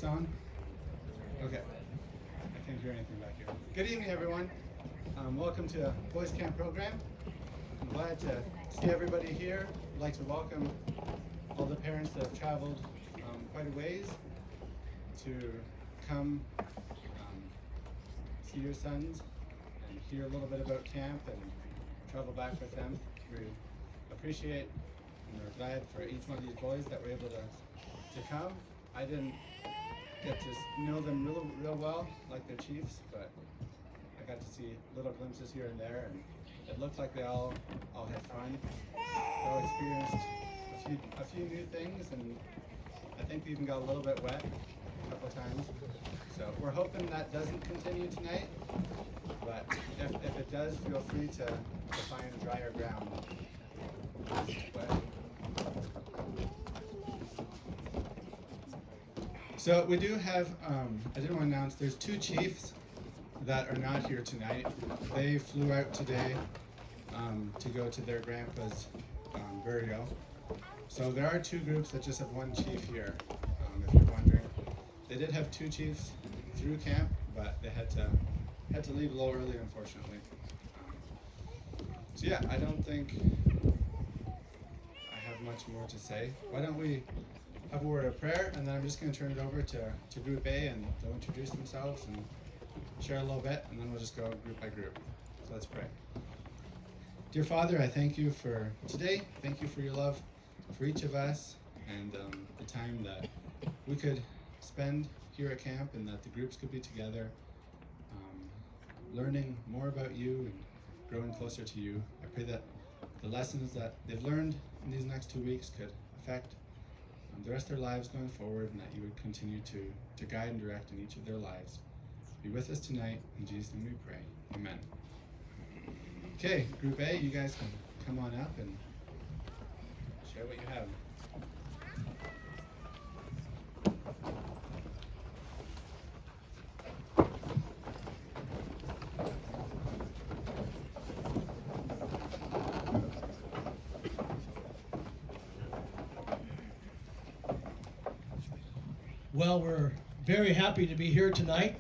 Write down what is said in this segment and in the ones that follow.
this on? Okay. I can't hear anything back here. Good evening, everyone. Welcome to Boys Camp program. I'm glad to see everybody here. I'd like to welcome all the parents that have traveled quite a ways to come see your sons and hear a little bit about camp and travel back with them. We appreciate and we're glad for each one of these boys that were able to come. I didn't get to know them real well, like their chiefs, but I got to see little glimpses here and there, and it looked like they all had fun. They all experienced a few new things, and I think we even got a little bit wet a couple of times. So we're hoping that doesn't continue tonight, but if it does, feel free to find drier ground. So we do have, I did want to announce, there's two chiefs that are not here tonight. They flew out today to go to their grandpa's burial. So there are two groups that just have one chief here, if you're wondering. They did have two chiefs through camp, but they had to leave a little early, unfortunately. So yeah, I don't think I have much more to say. Why don't we have a word of prayer, and then I'm just going to turn it over to Group A, and they'll introduce themselves and share a little bit, and then we'll just go group by group. So let's pray. Dear Father, I thank you for today. Thank you for your love for each of us, and the time that we could spend here at camp, and that the groups could be together, learning more about you and growing closer to you. I pray that the lessons that they've learned in these next 2 weeks could affect the rest of their lives going forward, and that you would continue to guide and direct in each of their lives. Be with us tonight. In Jesus' name we pray. Amen. Okay, Group A, you guys can come on up and share what you have. Well, we're very happy to be here tonight.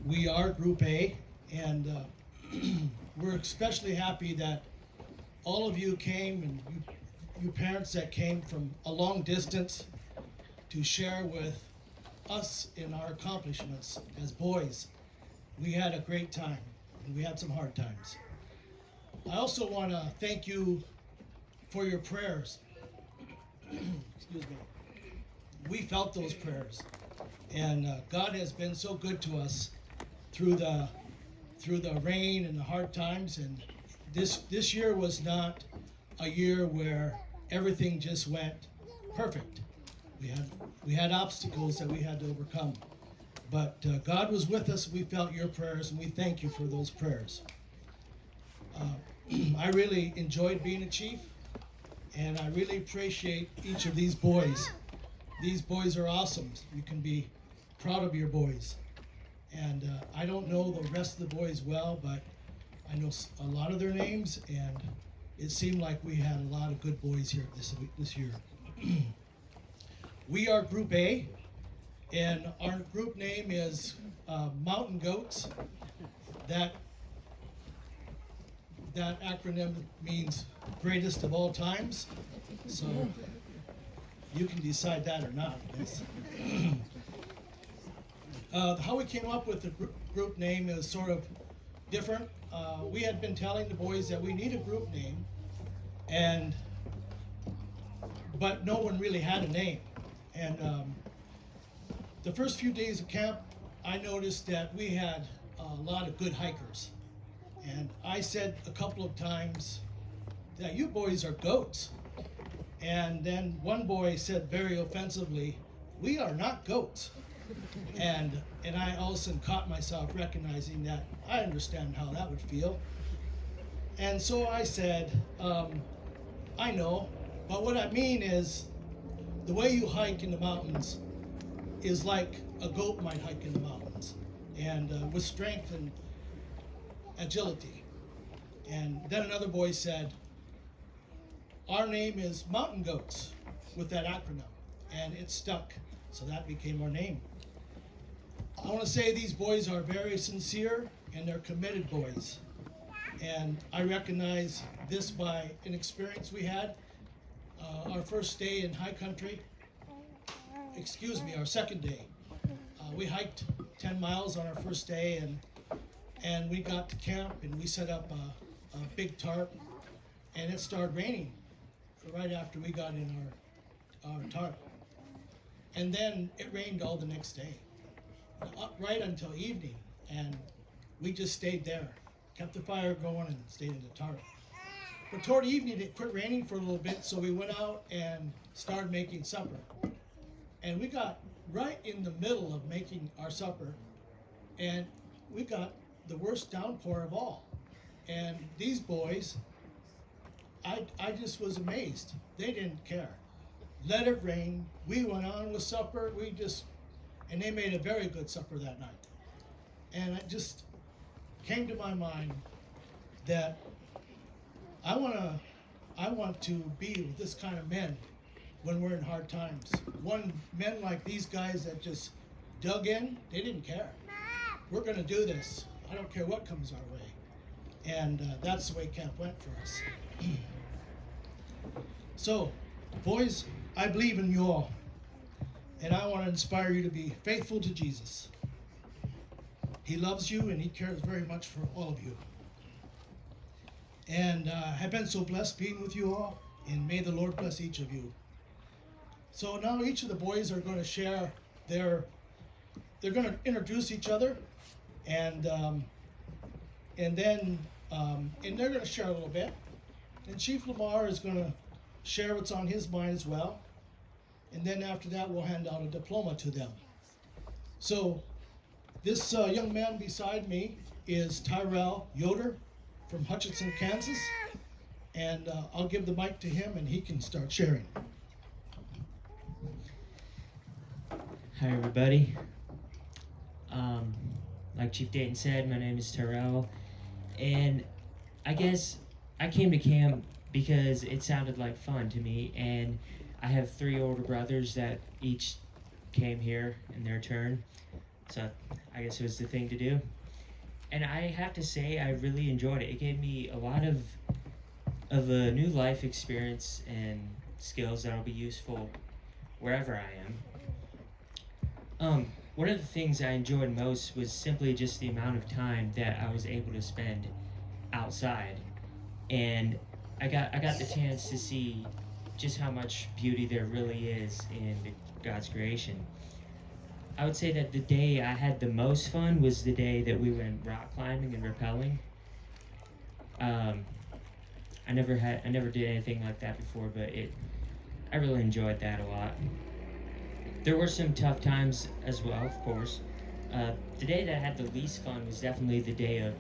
We are Group A, and we're especially happy that all of you came, and you parents that came from a long distance to share with us in our accomplishments as boys. We had a great time, and we had some hard times. I also want to thank you for your prayers. Excuse me. We felt those prayers, and God has been so good to us through the rain and the hard times. And this year was not a year where everything just went perfect. We had obstacles that we had to overcome, but God was with us. We felt your prayers, and we thank you for those prayers. I really enjoyed being a chief, and I really appreciate each of these boys. These boys are awesome. You can be proud of your boys. And I don't know the rest of the boys well, but I know a lot of their names, and it seemed like we had a lot of good boys here this year. We are Group A, and our group name is Mountain Goats. That acronym means greatest of all times. So you can decide that or not, I guess. How we came up with the group name is sort of different. We had been telling the boys that we need a group name, but no one really had a name. And the first few days of camp, I noticed that we had a lot of good hikers. And I said a couple of times that you boys are goats. And then one boy said very offensively, "We are not goats." And I all of a sudden caught myself recognizing that I understand how that would feel. And so I said, I know, but what I mean is the way you hike in the mountains is like a goat might hike in the mountains, and with strength and agility. And then another boy said, our name is Mountain Goats, with that acronym, and it stuck. So that became our name. I want to say these boys are very sincere and they're committed boys. And I recognize this by an experience we had. Our first day in high country, our second day. We hiked 10 miles on our first day, and we got to camp and we set up a big tarp, and it started raining right after we got in our tarp. And then it rained all the next day, right until evening, and we just stayed there, kept the fire going and stayed in the tarp. But toward evening it quit raining for a little bit, so we went out and started making supper. And we got right in the middle of making our supper, and we got the worst downpour of all. And these boys, I just was amazed. They didn't care. Let it rain. We went on with supper. And they made a very good supper that night. And it just came to my mind that I want to be with this kind of men when we're in hard times. Men like these guys that just dug in, they didn't care. We're going to do this. I don't care what comes our way. And that's the way camp went for us. So, boys, I believe in you all. And I want to inspire you to be faithful to Jesus. He loves you and he cares very much for all of you. And I've been so blessed being with you all, and may the Lord bless each of you. So now each of the boys are going to share they're going to introduce each other, and then they're going to share a little bit. And Chief Lamar is going to share what's on his mind as well. And then after that, we'll hand out a diploma to them. So this young man beside me is Tyrell Yoder from Hutchinson, Kansas. And I'll give the mic to him and he can start sharing. Hi, everybody. Like Chief Dayton said, my name is Tyrell. And I guess I came to camp because it sounded like fun to me. And I have 3 older brothers that each came here in their turn. So I guess it was the thing to do. And I have to say, I really enjoyed it. It gave me a lot of a new life experience and skills that'll be useful wherever I am. One of the things I enjoyed most was simply just the amount of time that I was able to spend outside. And I got the chance to see just how much beauty there really is in God's creation. I would say that the day I had the most fun was the day that we went rock climbing and rappelling. I never did anything like that before, but I really enjoyed that a lot. There were some tough times as well, of course. The day that I had the least fun was definitely the day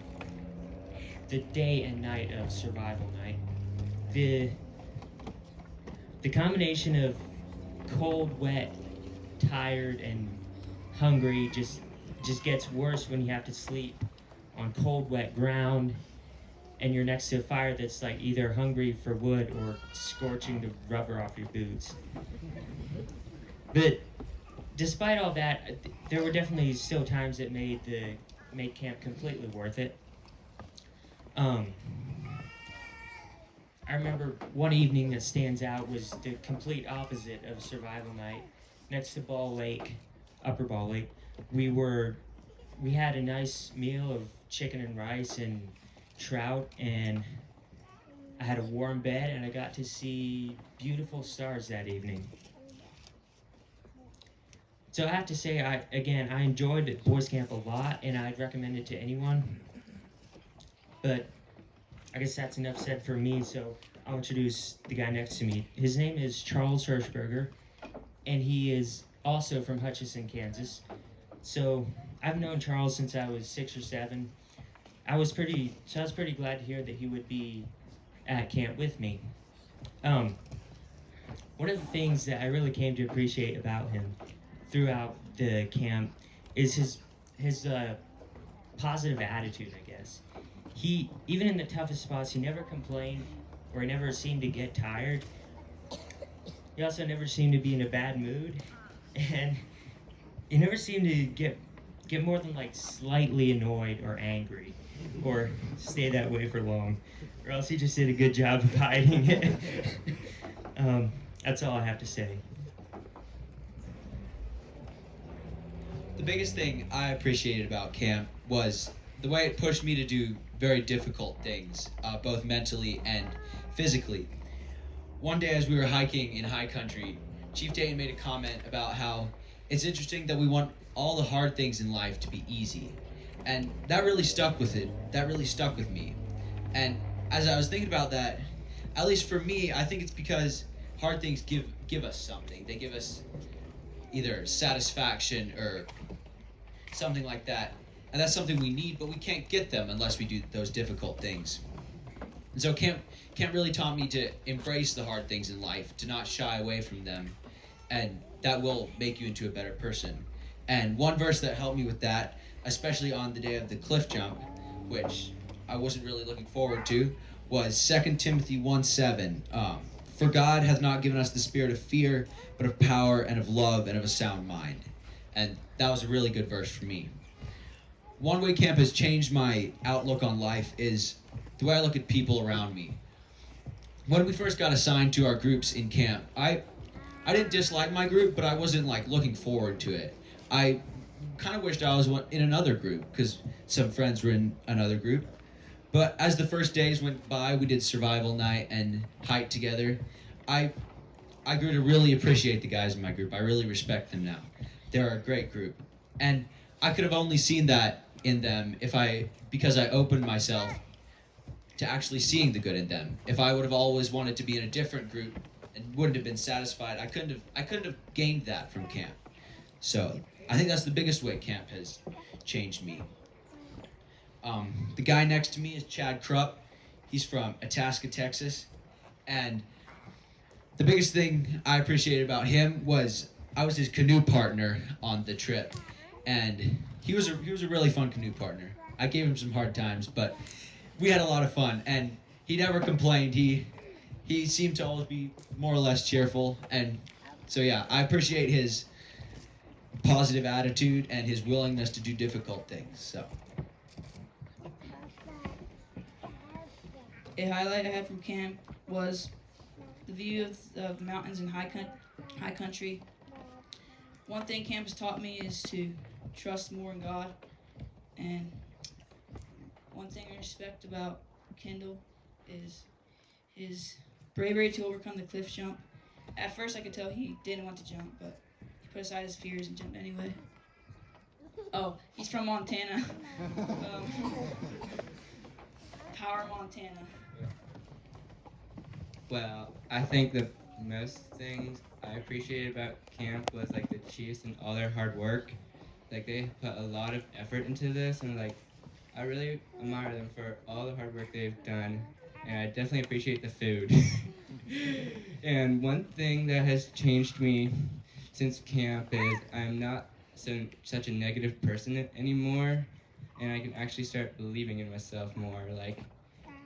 and night of survival night. The combination of cold, wet, tired, and hungry just gets worse when you have to sleep on cold, wet ground and you're next to a fire that's like either hungry for wood or scorching the rubber off your boots. But despite all that, there were definitely still times that made camp completely worth it. I remember one evening that stands out was the complete opposite of survival night. Next to Upper Ball Lake, we had a nice meal of chicken and rice and trout, and I had a warm bed, and I got to see beautiful stars that evening. So I have to say, I enjoyed Boys Camp a lot, and I'd recommend it to anyone. But I guess that's enough said for me, so I'll introduce the guy next to me. His name is Charles Hirschberger, and he is also from Hutchinson, Kansas. So I've known Charles since I was 6 or 7. I was pretty glad to hear that he would be at camp with me. One of the things that I really came to appreciate about him throughout the camp is his positive attitude, I guess. He, even in the toughest spots, he never complained or he never seemed to get tired. He also never seemed to be in a bad mood. And you never seem to get more than like slightly annoyed or angry, or stay that way for long, or else you just did a good job of hiding it. That's all I have to say. The biggest thing I appreciated about camp was the way it pushed me to do very difficult things, both mentally and physically. One day as we were hiking in high country, Chief Dayton made a comment about how it's interesting that we want all the hard things in life to be easy. And that really stuck with it. That really stuck with me. And as I was thinking about that, at least for me, I think it's because hard things give us something. They give us either satisfaction or something like that. And that's something we need, but we can't get them unless we do those difficult things. And so camp really taught me to embrace the hard things in life, to not shy away from them, and that will make you into a better person. And one verse that helped me with that, especially on the day of the cliff jump, which I wasn't really looking forward to, was 2 Timothy 1:7. For God hath not given us the spirit of fear, but of power and of love and of a sound mind. And that was a really good verse for me. One way camp has changed my outlook on life is the way I look at people around me. When we first got assigned to our groups in camp, I didn't dislike my group, but I wasn't like looking forward to it. I kind of wished I was in another group because some friends were in another group. But as the first days went by, we did survival night and hiked together. I grew to really appreciate the guys in my group. I really respect them now. They're a great group. And I could have only seen that in them because I opened myself to actually seeing the good in them. If I would have always wanted to be in a different group and wouldn't have been satisfied, I couldn't have gained that from camp. So I think that's the biggest way camp has changed me. The guy next to me is Chad Krupp. He's from Itasca, Texas. And the biggest thing I appreciated about him was I was his canoe partner on the trip. And he was a really fun canoe partner. I gave him some hard times, but we had a lot of fun. And he never complained. He seemed to always be more or less cheerful. And so, yeah, I appreciate his positive attitude and his willingness to do difficult things. So. A highlight I had from camp was the view of the mountains in high country. One thing camp has taught me is to trust more in God. And one thing I respect about Kendall is his bravery to overcome the cliff jump. At first I could tell he didn't want to jump, but he put aside his fears and jumped anyway. Oh, he's from Montana. Power, Montana. Well, I think the most things I appreciated about camp was like the Chiefs and all their hard work. Like they put a lot of effort into this, and like I really admire them for all the hard work they've done, and I definitely appreciate the food. And one thing that has changed me since camp is I'm not such a negative person anymore, and I can actually start believing in myself more. Like,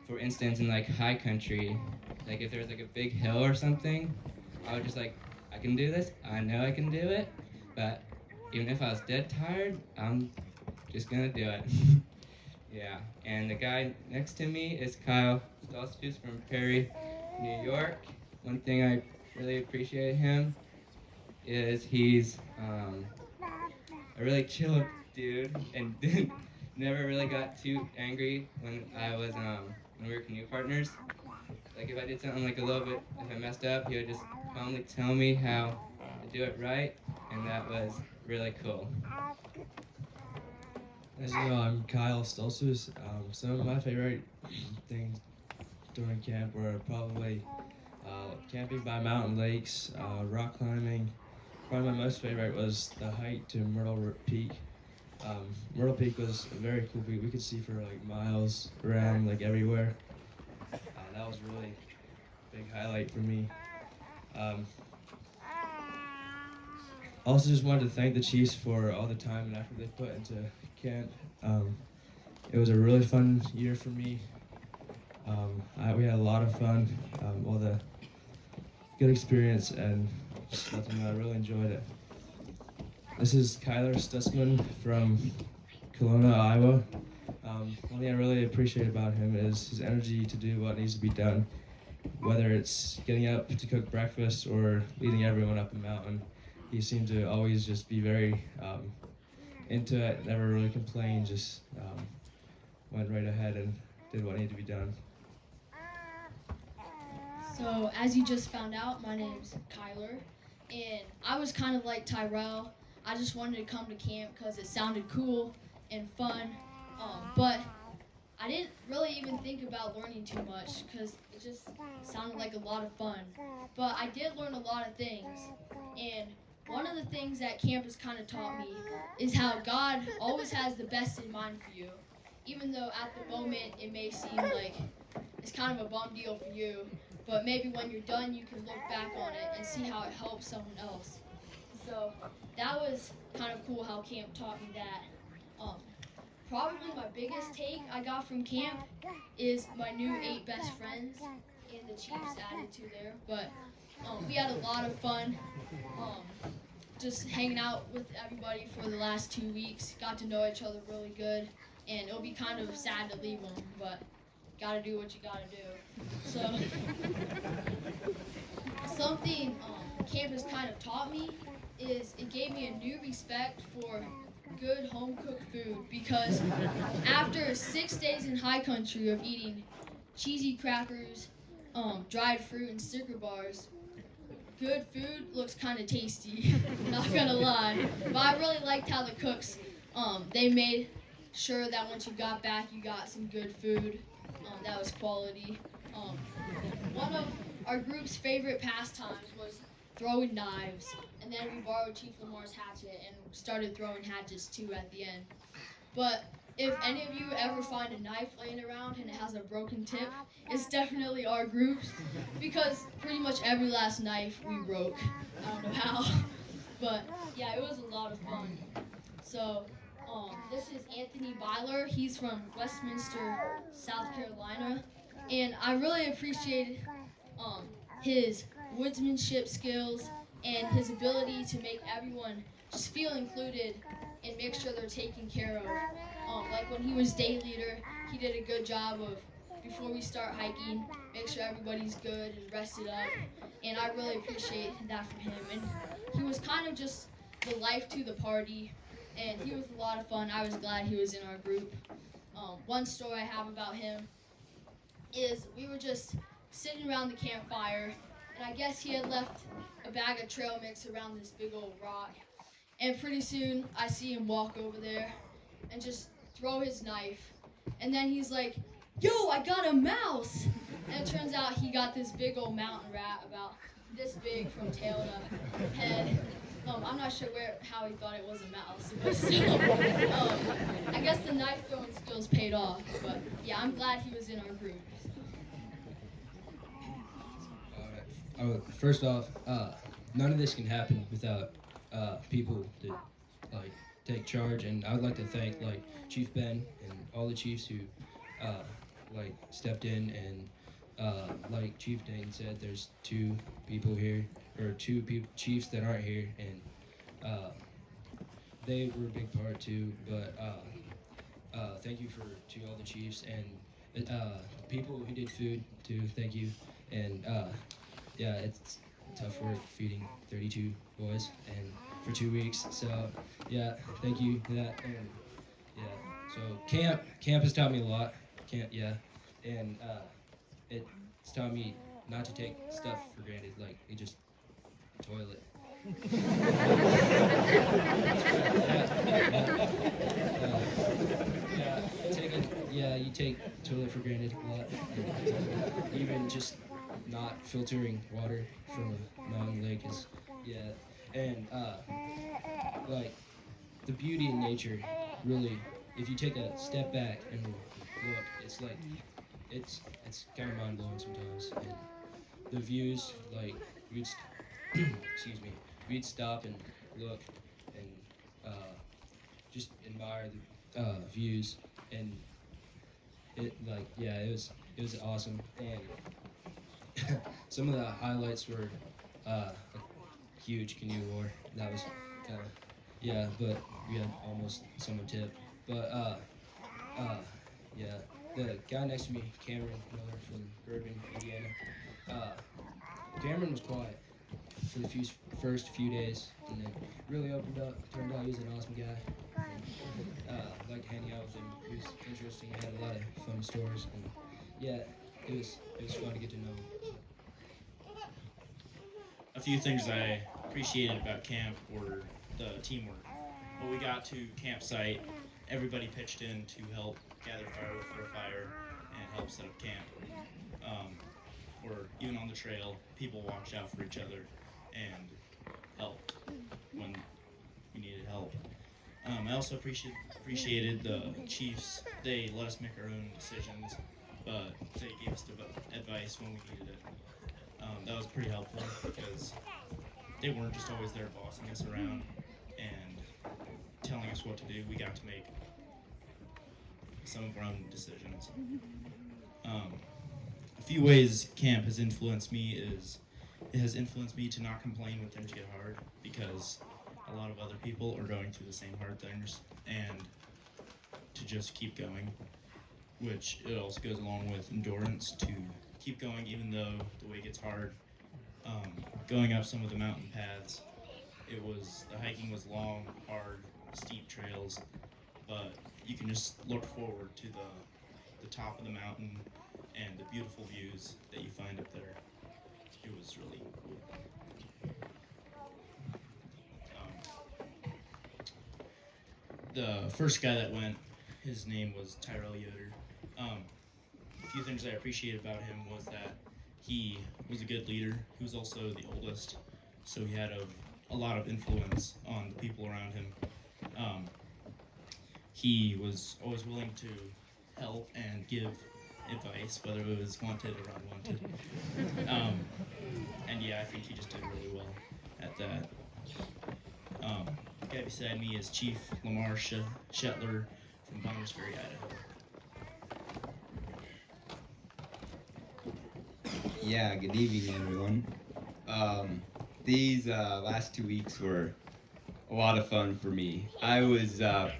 for instance, in like high country, like if there was like a big hill or something, I would just like, I can do this, I know I can do it, but even if I was dead tired, I'm just gonna do it. Yeah, and the guy next to me is Kyle Stoltzfus from Perry, New York. One thing I really appreciate him is he's a really chill dude and never really got too angry when we were canoe partners. Like if I did something like a little bit, if I messed up, he would just calmly tell me how to do it right, and that was really cool. As you know, I'm Kyle Stoltzfus. Some of my favorite things during camp were probably camping by mountain lakes, rock climbing. Probably my most favorite was the hike to Myrtle Peak. Myrtle Peak was a very cool peak. We could see for like miles around, like everywhere. That was a really big highlight for me. Also, just wanted to thank the Chiefs for all the time and effort they put into camp. It was a really fun year for me. We had a lot of fun, all the good experience, and just nothing. I really enjoyed it. This is Kyler Stutzman from Kelowna, Iowa. One thing I really appreciate about him is his energy to do what needs to be done, whether it's getting up to cook breakfast or leading everyone up a mountain. He seemed to always just be very into it, never really complained, just went right ahead and did what needed to be done. So, as you just found out, my name's Kyler, and I was kind of like Tyrell. I just wanted to come to camp because it sounded cool and fun, but I didn't really even think about learning too much because it just sounded like a lot of fun. But I did learn a lot of things, and one of the things that camp has kind of taught me is how God always has the best in mind for you, even though at the moment it may seem like it's kind of a bum deal for you, but maybe when you're done, you can look back on it and see how it helps someone else. So that was kind of cool how camp taught me that. Um, Probably my biggest take I got from camp is my new 8 best friends and the Chiefs added to there. But we had a lot of fun just hanging out with everybody for the last 2 weeks. Got to know each other really good, and it'll be kind of sad to leave them, but gotta do what you gotta do. So something camp has kind of taught me is it gave me a new respect for good home cooked food because after 6 days in high country of eating cheesy crackers, dried fruit, and Snicker bars, good food looks kind of tasty. Not gonna lie, but I really liked how the cooks they made sure that once you got back, you got some good food that was quality. Um, One of our group's favorite pastimes was throwing knives, and then we borrowed Chief Lamar's hatchet and started throwing hatchets too at the end. But if any of you ever find a knife laying around and it has a broken tip, it's definitely our group's because pretty much every last knife we broke. I don't know how, but yeah, it was a lot of fun. So, this is Anthony Byler. He's from Westminster, South Carolina, and I really appreciated um, his woodsmanship skills and his ability to make everyone just feel included and make sure they're taken care of. Like when he was day leader, he did a good job of before we start hiking, make sure everybody's good and rested up. And I really appreciate that from him. And he was kind of just the life to the party, and he was a lot of fun. I was glad he was in our group. One story I have about him is we were just sitting around the campfire, and I guess he had left a bag of trail mix around this big old rock. And pretty soon, I see him walk over there and just throw his knife. And then he's like, "Yo, I got a mouse!" And it turns out he got this big old mountain rat about this big from tail to head. I'm not sure how he thought it was a mouse, but still, I guess the knife throwing skills paid off. But yeah, I'm glad he was in our group. First off, none of this can happen without people that like take charge, and I would like to thank like Chief Ben and all the chiefs who like stepped in and like Chief Dane said, there's 2 people here or 2 chiefs that aren't here, and they were a big part too. But thank you to all the chiefs and the people who did food too. Thank you, and yeah, it's tough work feeding 32 boys and for 2 weeks. So yeah, thank you for that. And yeah, so camp has taught me a lot. And it's taught me not to take stuff for granted, like just toilet. You take toilet for granted a lot. And even just not filtering water from a mountain lake is, and like the beauty in nature, really, if you take a step back and look, it's like, it's kind of mind blowing sometimes. And the views, like, excuse me, we'd stop and look and just admire the views, and it was awesome. And some of the highlights were a huge canoe war. That was kind of Yeah, but we had almost someone tip. But yeah, the guy next to me, Cameron Miller from Bourbon, Indiana. Uh, Cameron was quiet for the first few days, and then really opened up. Turned out he was an awesome guy. And, liked hanging out with him. He was interesting. He had a lot of fun stories, and yeah, it was fun to get to know him. A few things I appreciated about camp were the teamwork. When we got to campsite, everybody pitched in to help gather firewood for a fire and help set up camp. Or even on the trail, people watched out for each other and helped when we needed help. I also appreciated the chiefs. They let us make our own decisions, but they gave us advice when we needed it. That was pretty helpful because they weren't just always there bossing us around and telling us what to do. We got to make some of our own decisions. A few ways camp has influenced me is it has influenced me to not complain when things get hard because a lot of other people are going through the same hard things and to just keep going, which it also goes along with endurance to keep going even though the way gets hard. Going up some of the mountain paths, the hiking was long, hard, steep trails, but you can just look forward to the top of the mountain and the beautiful views that you find up there. It was really cool. The first guy that went, his name was Tyrell Yoder. A few things I appreciated about him was that he was a good leader. He was also the oldest, so he had a lot of influence on the people around him. He was always willing to help and give advice, whether it was wanted or unwanted. And yeah, I think he just did really well at that. The guy beside me is Chief Lamar Shetler from Bonners Ferry, Idaho. Yeah, good evening, everyone. These last 2 weeks were a lot of fun for me. I wasn't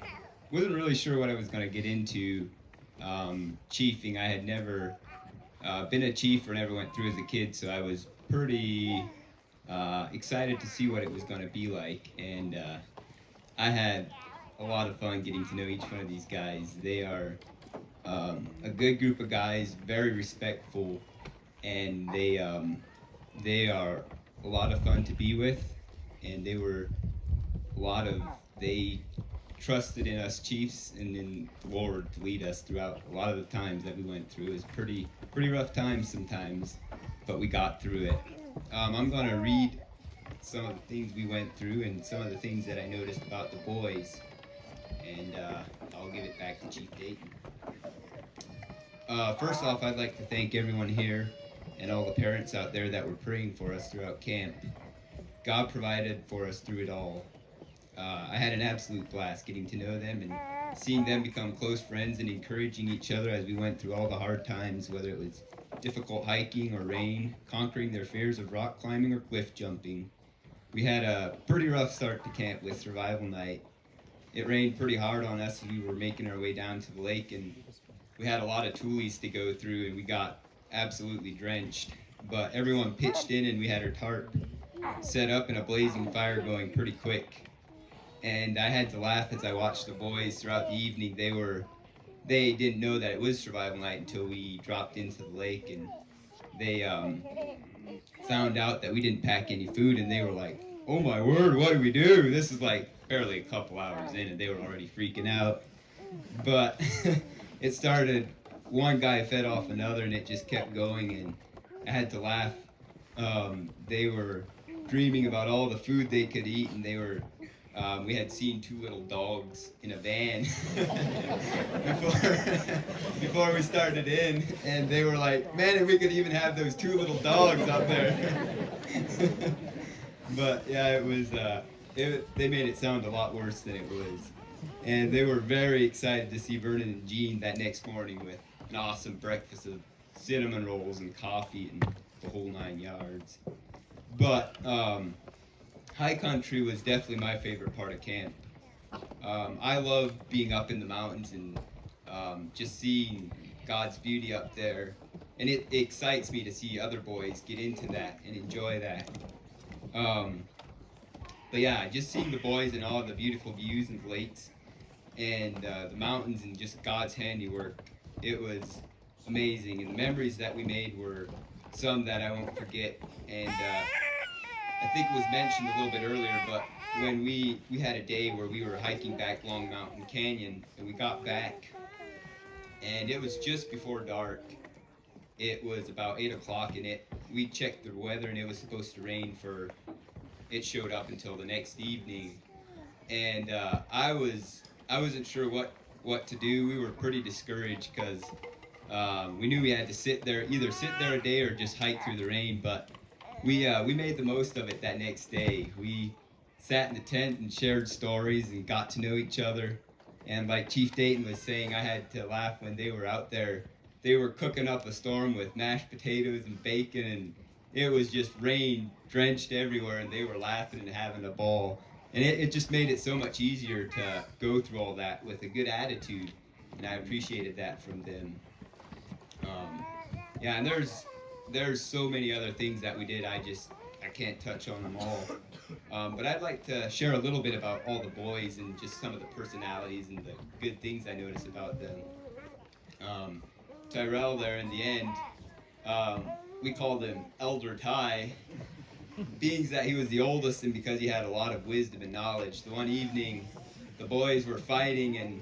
really sure what I was going to get into chiefing. I had never been a chief or never went through as a kid, so I was pretty excited to see what it was going to be like. And I had a lot of fun getting to know each one of these guys. They are a good group of guys, very respectful, and they are a lot of fun to be with. And they trusted in us chiefs and in the Lord to lead us throughout a lot of the times that we went through. It was pretty rough times sometimes, but we got through it. I'm going to read some of the things we went through and some of the things that I noticed about the boys, and I'll give it back to Chief Dayton. First off, I'd like to thank everyone here and all the parents out there that were praying for us throughout camp. God provided for us through it all. I had an absolute blast getting to know them and seeing them become close friends and encouraging each other as we went through all the hard times, whether it was difficult hiking or rain, conquering their fears of rock climbing or cliff jumping. We had a pretty rough start to camp with survival night. It rained pretty hard on us as we were making our way down to the lake, and we had a lot of toolies to go through, and we got absolutely drenched. But everyone pitched in, and we had our tarp set up and a blazing fire going pretty quick. And I had to laugh as I watched the boys throughout the evening. They didn't know that it was survival night until we dropped into the lake, and they found out that we didn't pack any food, and they were like, "Oh my word, what do we do?" This is like barely a couple hours in, and they were already freaking out. But it started, one guy fed off another, and it just kept going, and I had to laugh. They were dreaming about all the food they could eat, and we had seen two little dogs in a van before we started in, and they were like, "Man, if we could even have those two little dogs up there." But yeah, they made it sound a lot worse than it was. And they were very excited to see Vernon and Jean that next morning with an awesome breakfast of cinnamon rolls and coffee and the whole 9 yards. But high country was definitely my favorite part of camp. I love being up in the mountains and just seeing God's beauty up there. And it excites me to see other boys get into that and enjoy that. But yeah, just seeing the boys and all the beautiful views and lakes and the mountains and just God's handiwork, it was amazing. And the memories that we made were some that I won't forget. And I think it was mentioned a little bit earlier, but when we had a day where we were hiking back Long Mountain Canyon, and we got back, and it was just before dark. It was about 8 o'clock, and we checked the weather, and it was supposed to rain for. It showed up until the next evening, and I wasn't sure what to do. We were pretty discouraged because we knew we had to either sit there a day or just hike through the rain, but we made the most of it that next day. We sat in the tent and shared stories and got to know each other. And like Chief Dayton was saying, I had to laugh when they were out there. They were cooking up a storm with mashed potatoes and bacon, and it was just rain drenched everywhere, and they were laughing and having a ball. And it just made it so much easier to go through all that with a good attitude, and I appreciated that from them. Yeah, and there's so many other things that we did. I can't touch on them all. But I'd like to share a little bit about all the boys and just some of the personalities and the good things I noticed about them. Tyrell there in the end, we called him Elder Ty, being that he was the oldest and because he had a lot of wisdom and knowledge. The one evening, the boys were fighting, and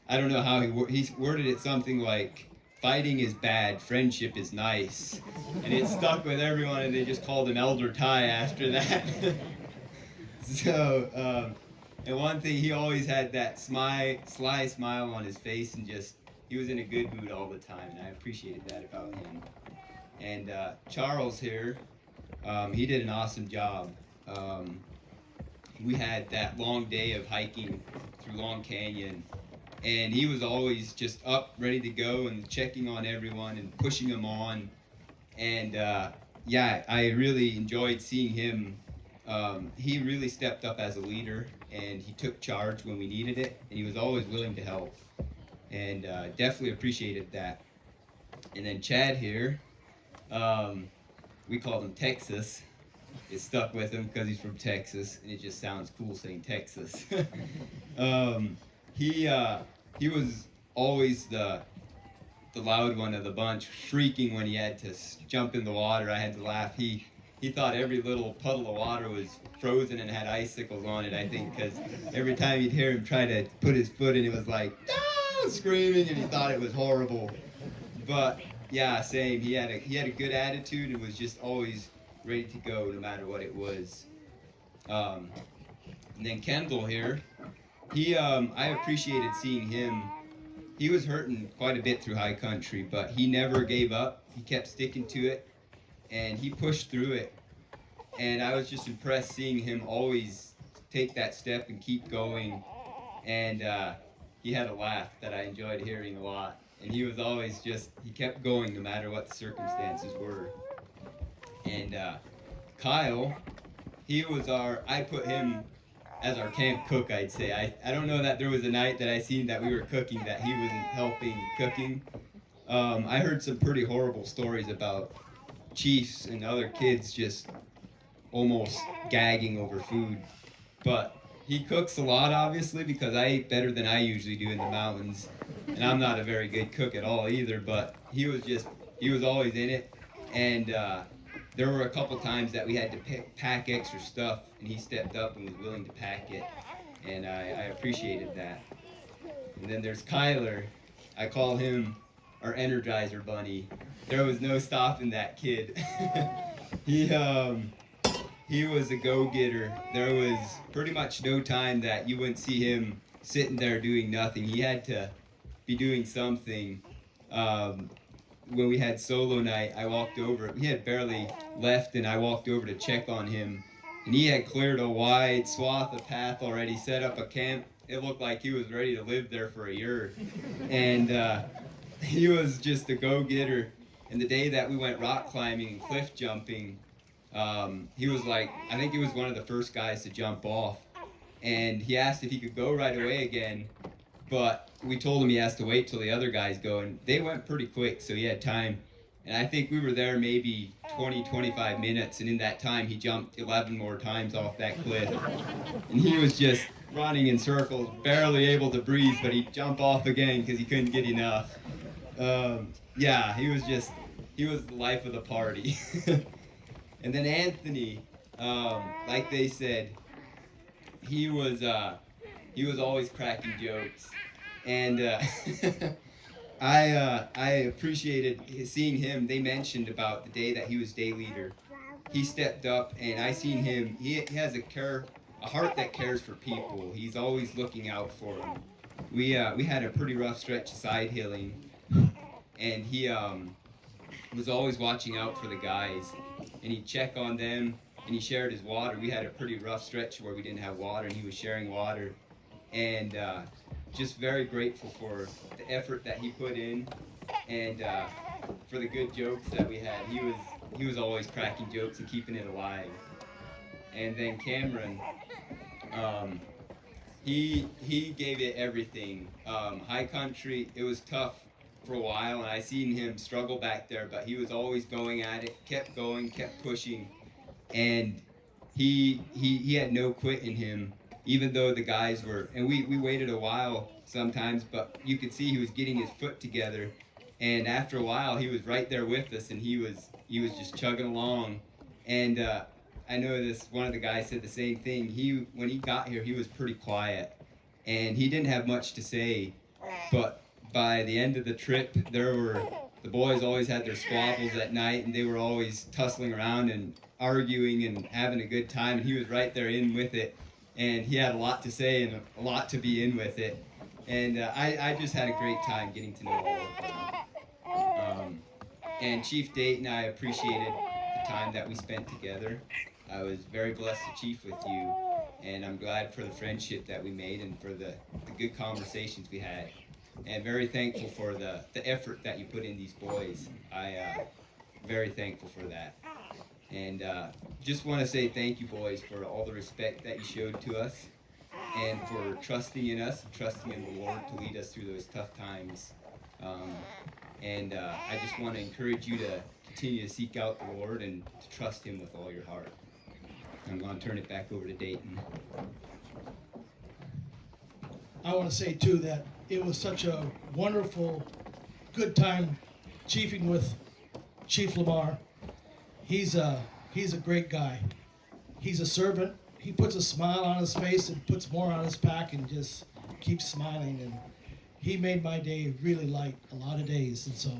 I don't know how he worded it something like, "Fighting is bad, friendship is nice." And it stuck with everyone, and they just called him Elder Ty after that. So, and one thing, he always had that sly smile on his face, and he was in a good mood all the time, and I appreciated that about him. And Charles here, he did an awesome job. We had that long day of hiking through Long Canyon, and he was always just up, ready to go, and checking on everyone and pushing them on. And yeah, I really enjoyed seeing him. He really stepped up as a leader, and he took charge when we needed it, and he was always willing to help. And definitely appreciated that. And then Chad here, we called him Texas. It stuck with him because he's from Texas, and it just sounds cool saying Texas. He was always the loud one of the bunch, shrieking when he had to jump in the water. I had to laugh. He thought every little puddle of water was frozen and had icicles on it, I think, because every time you'd hear him try to put his foot in, it was like, "Ah!" screaming, and he thought it was horrible. But yeah, same. He had a good attitude and was just always ready to go no matter what it was. And then Kendall here, I appreciated seeing him. He was hurting quite a bit through high country, but he never gave up. He kept sticking to it, and he pushed through it. And I was just impressed seeing him always take that step and keep going. And he had a laugh that I enjoyed hearing a lot. And he was always he kept going no matter what the circumstances were. And Kyle, I put him as our camp cook, I'd say. I don't know that there was a night that I seen that we were cooking that he wasn't helping cooking. I heard some pretty horrible stories about chiefs and other kids just almost gagging over food. But he cooks a lot, obviously, because I eat better than I usually do in the mountains. And I'm not a very good cook at all either, but he was always in it. And there were a couple times that we had to pack extra stuff, and he stepped up and was willing to pack it. And I appreciated that. And then there's Kyler. I call him our Energizer Bunny. There was no stopping that kid. He was a go-getter. There was pretty much no time that you wouldn't see him sitting there doing nothing. He had to be doing something. When we had solo night, I walked over. He had barely left, and I walked over to check on him. And he had cleared a wide swath of path already, set up a camp. It looked like he was ready to live there for a year. And he was just a go-getter. And the day that we went rock climbing and cliff jumping, He was like, I think he was one of the first guys to jump off, and he asked if he could go right away again, but we told him he has to wait till the other guys go, and they went pretty quick, so he had time. And I think we were there maybe 20, 25 minutes, and in that time he jumped 11 more times off that cliff. And he was just running in circles, barely able to breathe, but he'd jump off again because he couldn't get enough. Yeah, he was the life of the party. And then Anthony, like they said, he was always cracking jokes, and I appreciated seeing him. They mentioned about the day that he was day leader. He stepped up, and I seen him. He has a heart that cares for people. He's always looking out for them. We had a pretty rough stretch of side hilling, and he was always watching out for the guys, and he'd check on them, and he shared his water. We had a pretty rough stretch where we didn't have water, and he was sharing water, and just very grateful for the effort that he put in, and for the good jokes that we had. He was always cracking jokes and keeping it alive. And then Cameron, he gave it everything. High country, it was tough for a while, and I seen him struggle back there, but he was always going at it, kept going, kept pushing, and he had no quit in him, even though the guys were, and we waited a while sometimes, but you could see he was getting his foot together, and after a while he was right there with us, and he was just chugging along. And I know this one of the guys said the same thing. When he got here, he was pretty quiet, and he didn't have much to say, but by the end of the trip, the boys always had their squabbles at night, and they were always tussling around and arguing and having a good time, and he was right there in with it, and he had a lot to say and a lot to be in with it, and I just had a great time getting to know all of them. And Chief Dayton, I appreciated the time that we spent together. I was very blessed to chief with you, and I'm glad for the friendship that we made and for the good conversations we had, and very thankful for the effort that you put in these boys. Very thankful for that. And just want to say thank you, boys, for all the respect that you showed to us, and for trusting in us, and trusting in the Lord to lead us through those tough times. And I just want to encourage you to continue to seek out the Lord and to trust Him with all your heart. I'm going to turn it back over to Dayton. I want to say too that it was such a wonderful, good time chiefing with Chief Lamar. He's a great guy. He's a servant. He puts a smile on his face and puts more on his pack and just keeps smiling. And he made my day really light a lot of days. And so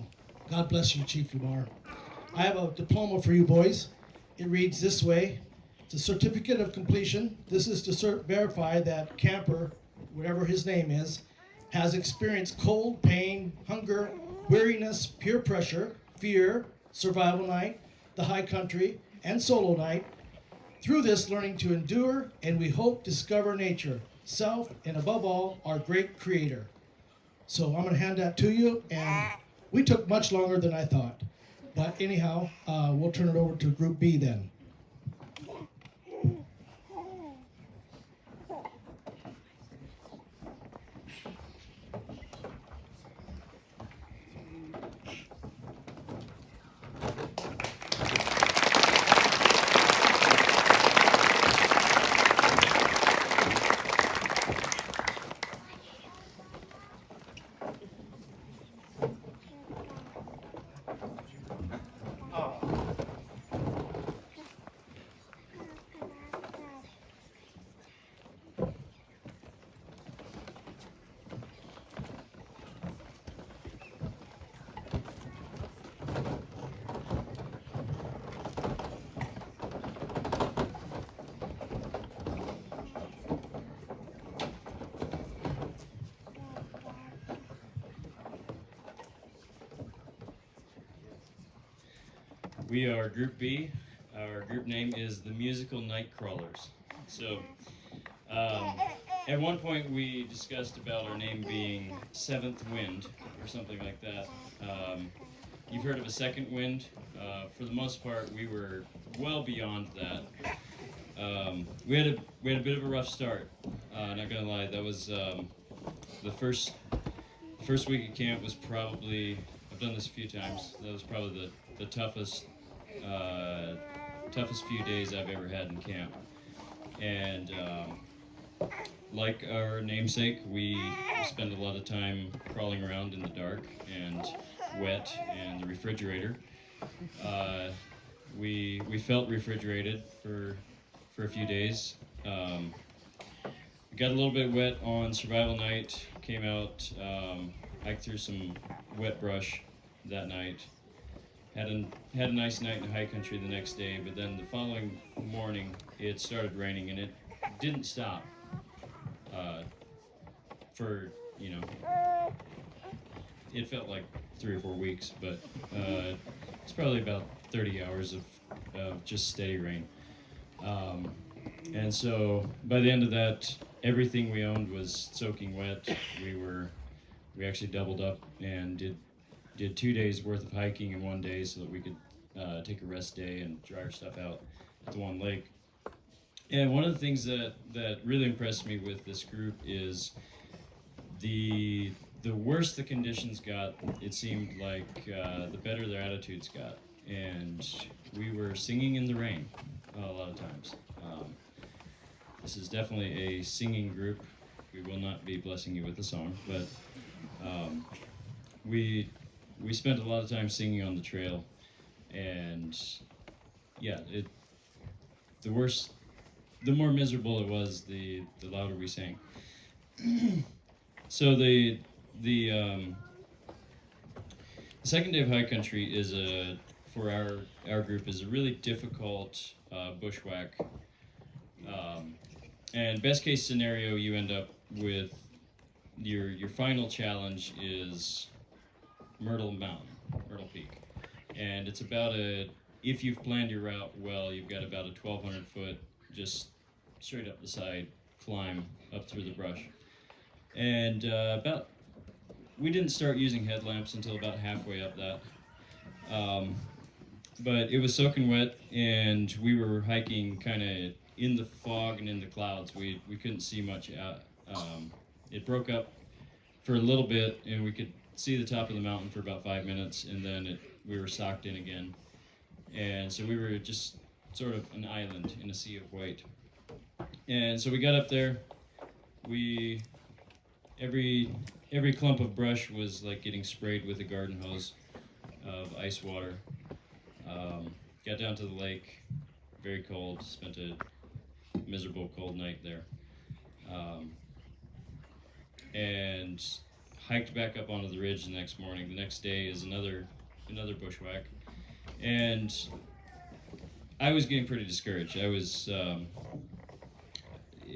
God bless you, Chief Lamar. I have a diploma for you boys. It reads this way. It's a certificate of completion. This is to verify that camper, whatever his name is, has experienced cold, pain, hunger, weariness, peer pressure, fear, survival night, the high country, and solo night. Through this, learning to endure, and we hope discover nature, self, and above all, our great creator. So I'm going to hand that to you, and we took much longer than I thought. But anyhow, we'll turn it over to Group B then. We are Group B. Our group name is the Musical Nightcrawlers. So, at one point we discussed about our name being Seventh Wind or something like that. you've heard of a second wind. For the most part, we were well beyond that. We had a bit of a rough start. Not gonna lie, that was the first week at camp was probably, I've done this a few times. That was probably the toughest few days I've ever had in camp. And like our namesake, we spend a lot of time crawling around in the dark and wet and the refrigerator. We felt refrigerated for a few days. We got a little bit wet on survival night. Came out, hiked through some wet brush that night. Had a nice night in the high country the next day, but then the following morning it started raining and it didn't stop. For it felt like 3 or 4 weeks, but it's probably about 30 hours of just steady rain. And so by the end of that, everything we owned was soaking wet. We actually doubled up and did 2 days worth of hiking in 1 day so that we could take a rest day and dry our stuff out at the one lake. And one of the things that really impressed me with this group is the worse the conditions got, it seemed like the better their attitudes got. And we were singing in the rain a lot of times. This is definitely a singing group. We will not be blessing you with a song, but we spent a lot of time singing on the trail, and yeah, the more miserable it was, the louder we sang. So the second day of high country is for our group is a really difficult bushwhack. And best case scenario, you end up with your final challenge is Myrtle Peak, and it's about if you've planned your route well, you've got about a 1,200 foot just straight up the side climb up through the brush. And we didn't start using headlamps until about halfway up that. But it was soaking wet, and we were hiking kind of in the fog and in the clouds. We couldn't see much out. It broke up for a little bit, and we could see the top of the mountain for about 5 minutes, and then we were socked in again. And so we were just sort of an island in a sea of white. And so we got up there. Every clump of brush was like getting sprayed with a garden hose of ice water. Got down to the lake, very cold, spent a miserable cold night there. And hiked back up onto the ridge the next morning. The next day is another bushwhack. And I was getting pretty discouraged. It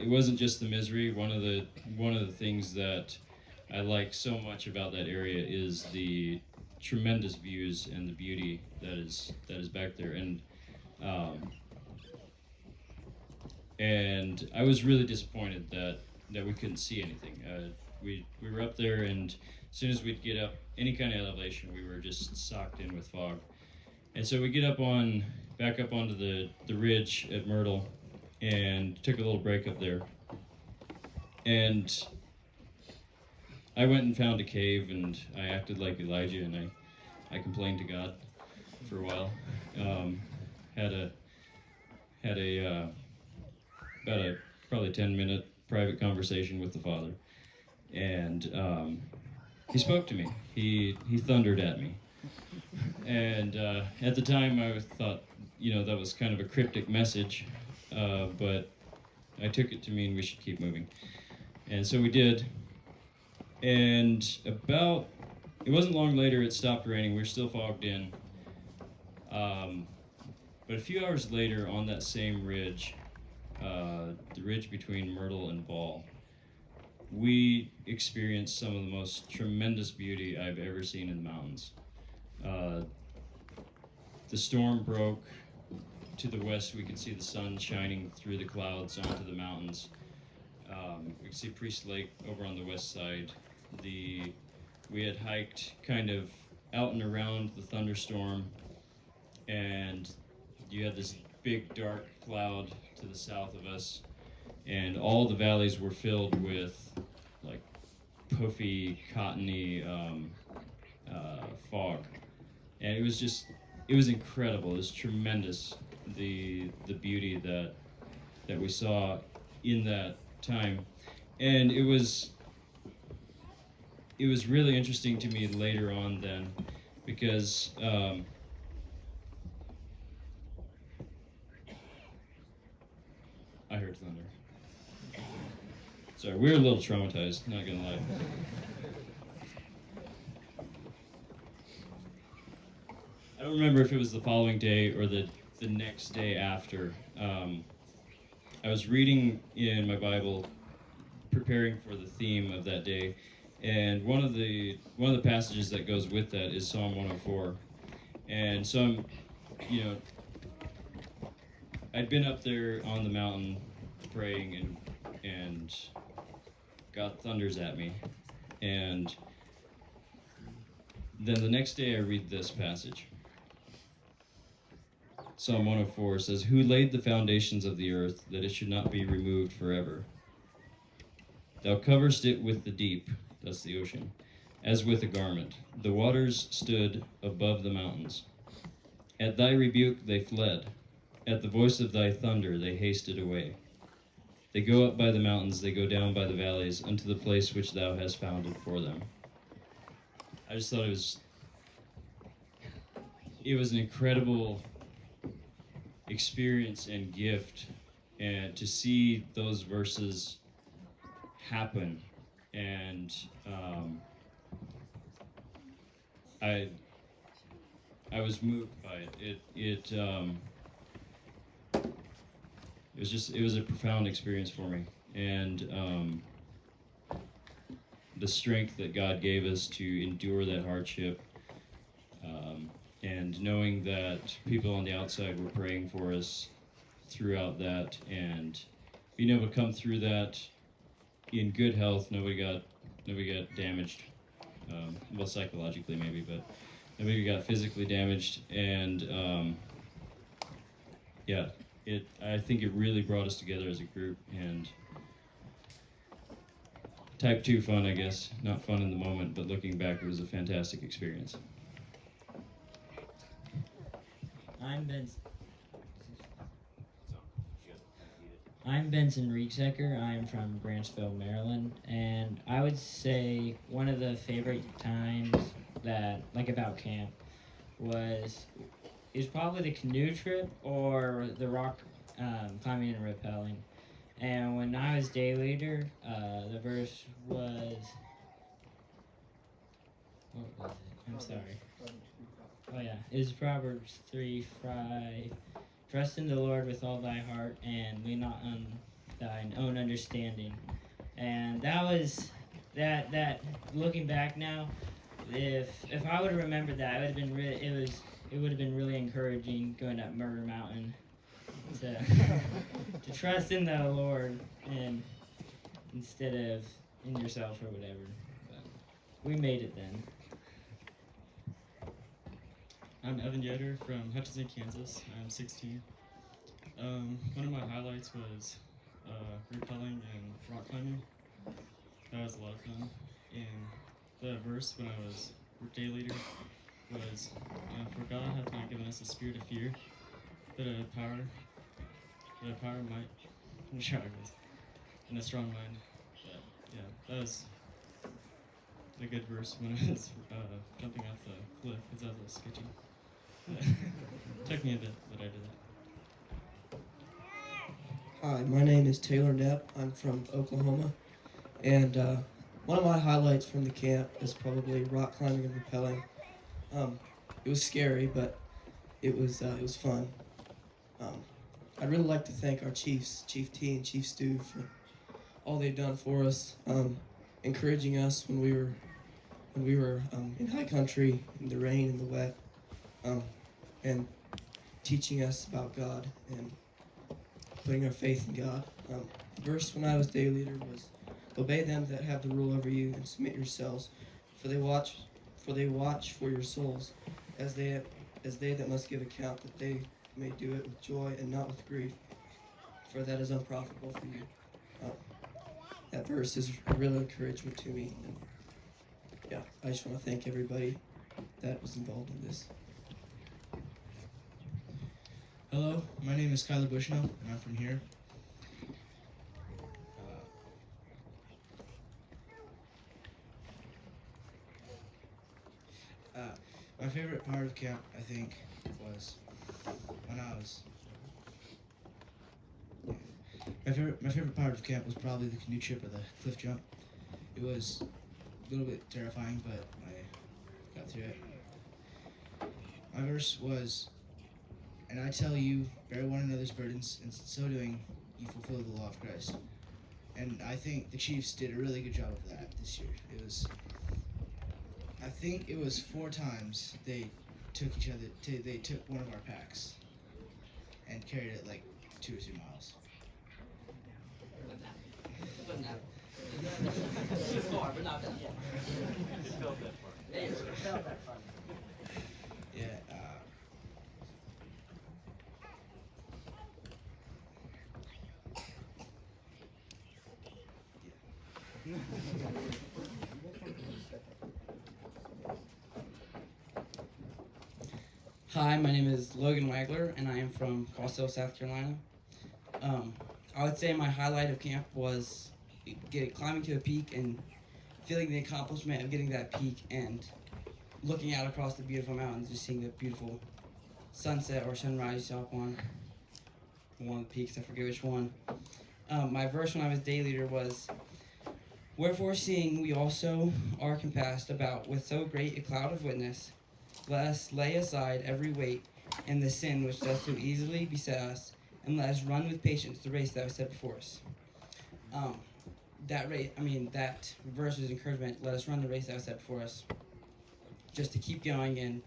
wasn't just the misery. One of the things that I like so much about that area is the tremendous views and the beauty that is back there. And I was really disappointed that we couldn't see anything. We were up there, and as soon as we'd get up any kind of elevation, we were just socked in with fog. And so we get back up onto the ridge at Myrtle, and took a little break up there. And I went and found a cave, and I acted like Elijah, and I complained to God for a while. Had about a probably 10-minute private conversation with the Father, and he spoke to me. He thundered at me, and at the time I thought, that was kind of a cryptic message, but I took it to mean we should keep moving, and so we did. And it wasn't long later it stopped raining. We were still fogged in, but a few hours later on that same ridge, the ridge between Myrtle and Ball, we experienced some of the most tremendous beauty I've ever seen in the mountains. The storm broke. To the west, we could see the sun shining through the clouds onto the mountains. We could see Priest Lake over on the west side. We had hiked kind of out and around the thunderstorm, and you had this big dark cloud to the south of us, and all the valleys were filled with like puffy, cottony fog, and it was incredible. It was tremendous, the beauty that we saw in that time, and it was really interesting to me later on then, because I heard thunder. Sorry, we were a little traumatized, not gonna lie. I don't remember if it was the following day or the next day after. I was reading in my Bible, preparing for the theme of that day, and one of the passages that goes with that is Psalm 104. And so I'd been up there on the mountain praying, and God thunders at me, and then the next day I read this passage. Psalm 104 says, "Who laid the foundations of the earth, that it should not be removed forever? Thou coverest it with the deep," that's the ocean, "as with a garment. The waters stood above the mountains. At thy rebuke they fled. At the voice of thy thunder they hasted away. They go up by the mountains, they go down by the valleys, unto the place which thou hast founded for them." I just thought it was an incredible experience and gift, and to see those verses happen, and I was moved by it. It was a profound experience for me, and the strength that God gave us to endure that hardship, and knowing that people on the outside were praying for us throughout that, and being able to come through that in good health. Nobody got damaged, well, psychologically maybe, but nobody got physically damaged, and I think it really brought us together as a group, and type 2 fun, I guess. Not fun in the moment, but looking back, it was a fantastic experience. I'm Benson Reeksecker. I'm from Branchville, Maryland, and I would say one of the favorite times about camp is probably the canoe trip or the rock climbing and rappelling. And when I was day leader, the verse was, what was it? I'm sorry. Oh yeah, it's Proverbs 3:5. "Trust in the Lord with all thy heart, and lean not on thine own understanding." And that was that. Looking back now, if I would have remembered that, it would have been really encouraging going up Murder Mountain to trust in the Lord and instead of in yourself or whatever. But we made it then. I'm Evan Yetter from Hutchinson, Kansas. I'm 16. One of my highlights was rappelling and rock climbing. That was a lot of fun. And the verse when I was day leader was, "For God hath not given us a spirit of fear, but a power, might, and a strong mind." But, yeah, that was a good verse when I was jumping off the cliff, because that was sketchy. Took me a bit, but I did it. Hi, my name is Taylor Knapp. I'm from Oklahoma, and one of my highlights from the camp is probably rock climbing and rappelling. It was scary, but it was fun. I'd really like to thank our chiefs, Chief T and Chief Stu, for all they've done for us, encouraging us when we were in high country, in the rain and the wet, and teaching us about God and putting our faith in God. The verse when I was day leader was, "Obey them that have the rule over you, and submit yourselves, for they watch for they watch for your souls, as they that must give account, that they may do it with joy and not with grief, for that is unprofitable for you. That verse is a real encouragement to me. And yeah, I just want to thank everybody that was involved in this. Hello, my name is Kyler Bushnell, and I'm from here. My favorite part of camp, I think, was when I was. My favorite part of camp was probably the canoe trip or the cliff jump. It was a little bit terrifying, but I got through it. My verse was, "And I tell you, bear one another's burdens, and so doing, you fulfill the law of Christ." And I think the Chiefs did a really good job of that this year. I think it was 4 times they took they took one of our packs and carried it like 2 or 3 miles. But not. Too far, but not that far. It felt that far. It felt that far. Yeah. Hi, my name is Logan Wagler, and I am from Costello, South Carolina. I would say my highlight of camp was climbing to a peak and feeling the accomplishment of getting that peak and looking out across the beautiful mountains, just seeing the beautiful sunset or sunrise you saw up on one of the peaks. I forget which one. My verse when I was day leader was, "Wherefore, seeing we also are compassed about with so great a cloud of witness, let us lay aside every weight and the sin which does so easily beset us, and let us run with patience the race that was set before us." That verse was encouragement. Let us run the race that was set before us, just to keep going and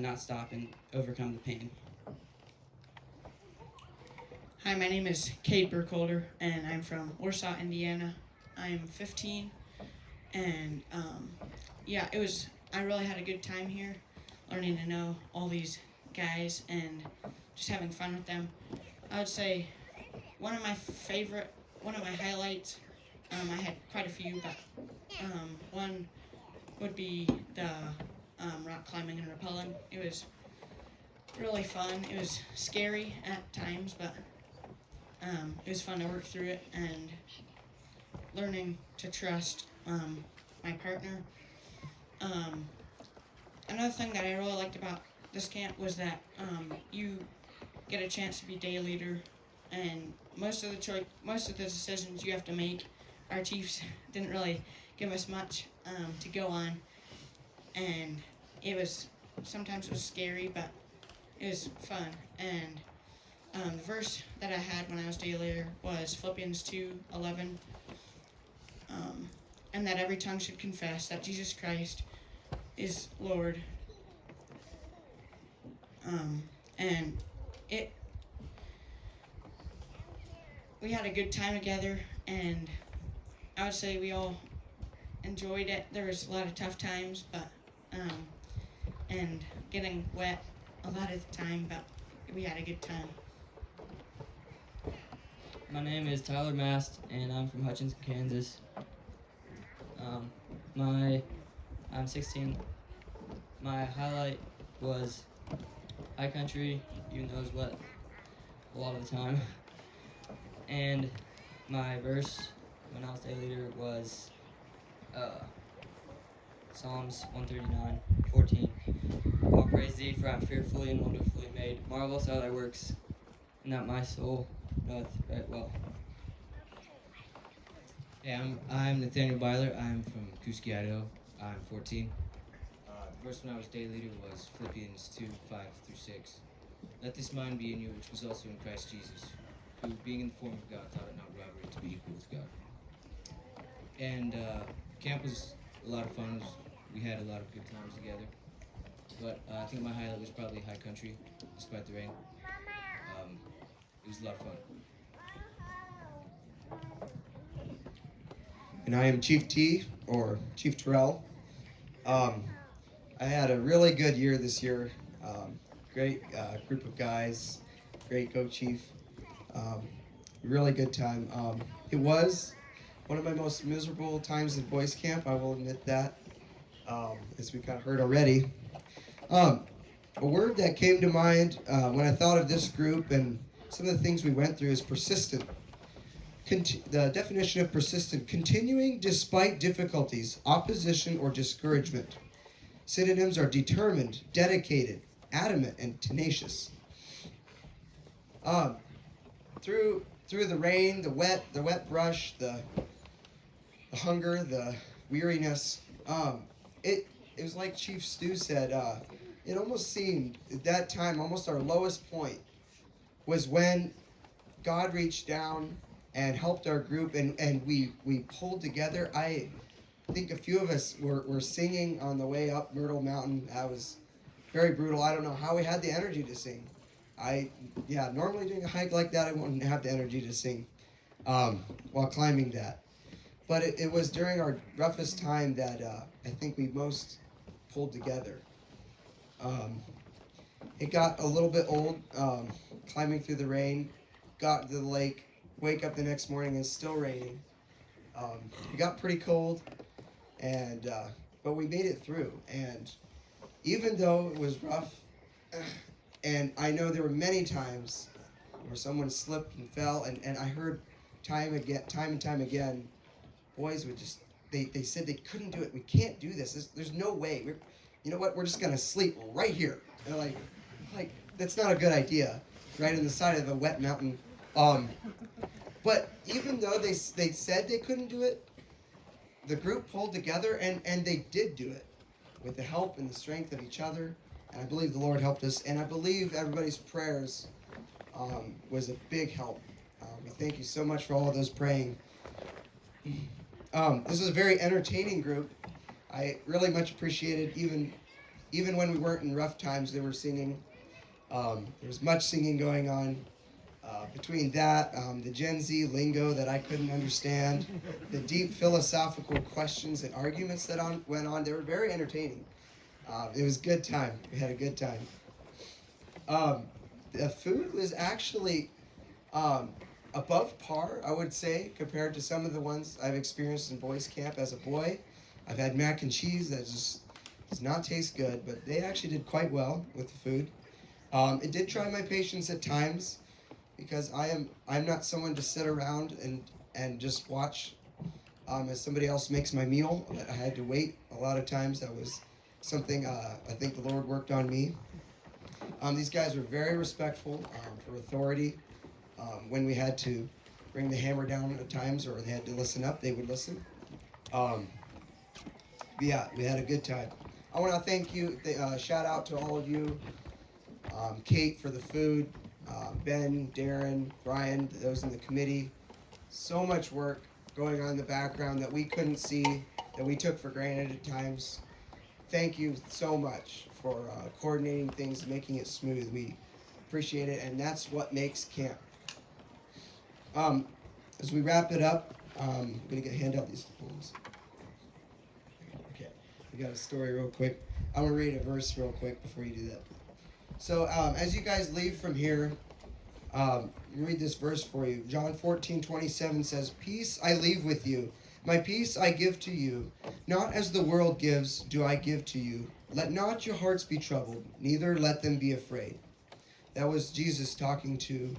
not stop and overcome the pain. Hi, my name is Cade Burkholder, and I'm from Warsaw, Indiana. I'm 15, and I really had a good time here, learning to know all these guys and just having fun with them. I would say one of my highlights, I had quite a few, but one would be the rock climbing and rappelling. It was really fun. It was scary at times, but it was fun to work through it and learning to trust my partner. Another thing that I really liked about this camp was that you get a chance to be day leader, and most of the decisions you have to make, our chiefs didn't really give us much to go on, and sometimes it was scary, but it was fun. And the verse that I had when I was day leader was Philippians 2:11, and that every tongue should confess that Jesus Christ is Lord. We had a good time together, and I would say we all enjoyed it. There was a lot of tough times, but and getting wet a lot of the time, but we had a good time. My name is Tyler Mast, and I'm from Hutchinson, Kansas. I'm 16. My highlight was high country, even though it was wet a lot of the time. And my verse when I was day leader was Psalms 139:14. I'll praise thee, for I am fearfully and wonderfully made. Marvelous are thy works, and that my soul doth right well. Hey, I'm Nathaniel Byler. I'm from Kuski, Idaho. I'm 14. The verse when I was day leader was Philippians 2:5-6. "Let this mind be in you, which was also in Christ Jesus, who, being in the form of God, thought it not robbery to be equal with God." And camp was a lot of fun. We had a lot of good times together. But I think my highlight was probably high country, despite the rain. It was a lot of fun. And I am Chief T, or Chief Terrell. I had a really good year this year. Great group of guys, great co-chief. Really good time. It was one of my most miserable times at boys camp, I will admit that, as we kind of heard already. A word that came to mind when I thought of this group and some of the things we went through is persistent. The definition of persistent: continuing despite difficulties, opposition, or discouragement. Synonyms are determined, dedicated, adamant, and tenacious. Through the rain, the wet brush, the hunger, the weariness, it was like Chief Stu said. It almost seemed at that time, almost our lowest point was when God reached down and helped our group, and we pulled together. I think a few of us were singing on the way up Myrtle Mountain. That was very brutal. I don't know how we had the energy to sing. Normally doing a hike like that, I wouldn't have the energy to sing while climbing that. But it was during our roughest time that I think we most pulled together. It got a little bit old climbing through the rain, got to the lake, wake up the next morning and it's still raining. It got pretty cold, and but we made it through. And even though it was rough, and I know there were many times where someone slipped and fell, and I heard time and time again, boys would just, they said they couldn't do it. We can't do this. There's no way. You know what? We're just gonna sleep right here. And like that's not a good idea, right on the side of a wet mountain. But even though they said they couldn't do it, the group pulled together and they did do it with the help and the strength of each other. And I believe the Lord helped us. And I believe everybody's prayers was a big help. We thank you so much for all of those praying. This was a very entertaining group. I really much appreciated, even when we weren't in rough times, they were singing. There was much singing going on. Between that, the Gen Z lingo that I couldn't understand, the deep philosophical questions and arguments that went on, they were very entertaining. It was a good time. We had a good time. The food was actually above par, I would say, compared to some of the ones I've experienced in boys camp as a boy. I've had mac and cheese that just does not taste good, but they actually did quite well with the food. It did try my patience at times, because I'm not someone to sit around and just watch as somebody else makes my meal. I had to wait a lot of times. That was something I think the Lord worked on me. These guys were very respectful for authority. When we had to bring the hammer down at times, or they had to listen up, they would listen. Yeah, we had a good time. I want to thank you. Shout out to all of you. Kate for the food. Ben, Darren, Brian, those in the committee. So much work going on in the background that we couldn't see, that we took for granted at times. Thank you so much for coordinating things and making it smooth. We appreciate it, and that's what makes camp. As we wrap it up, I'm going to hand out these poems. Okay, we got a story real quick. I'm going to read a verse real quick before you do that. So as you guys leave from here, read this verse for you. John 14:27 says, "Peace I leave with you. My peace I give to you. Not as the world gives, do I give to you. Let not your hearts be troubled, neither let them be afraid." That was Jesus talking to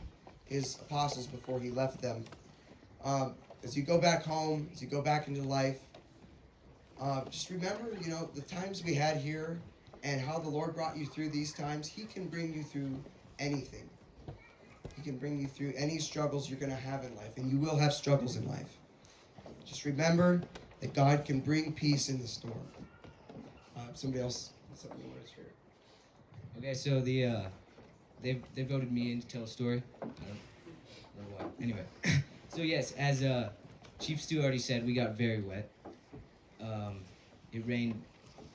his apostles before he left them. As you go back home, as you go back into life, just remember, the times we had here and how the Lord brought you through these times. He can bring you through anything. He can bring you through any struggles you're going to have in life, and you will have struggles in life. Just remember that God can bring peace in the storm. Somebody else, something you want to share? Okay, so they voted me in to tell a story. I don't know why. Anyway, so yes, as Chief Stu already said, we got very wet. It rained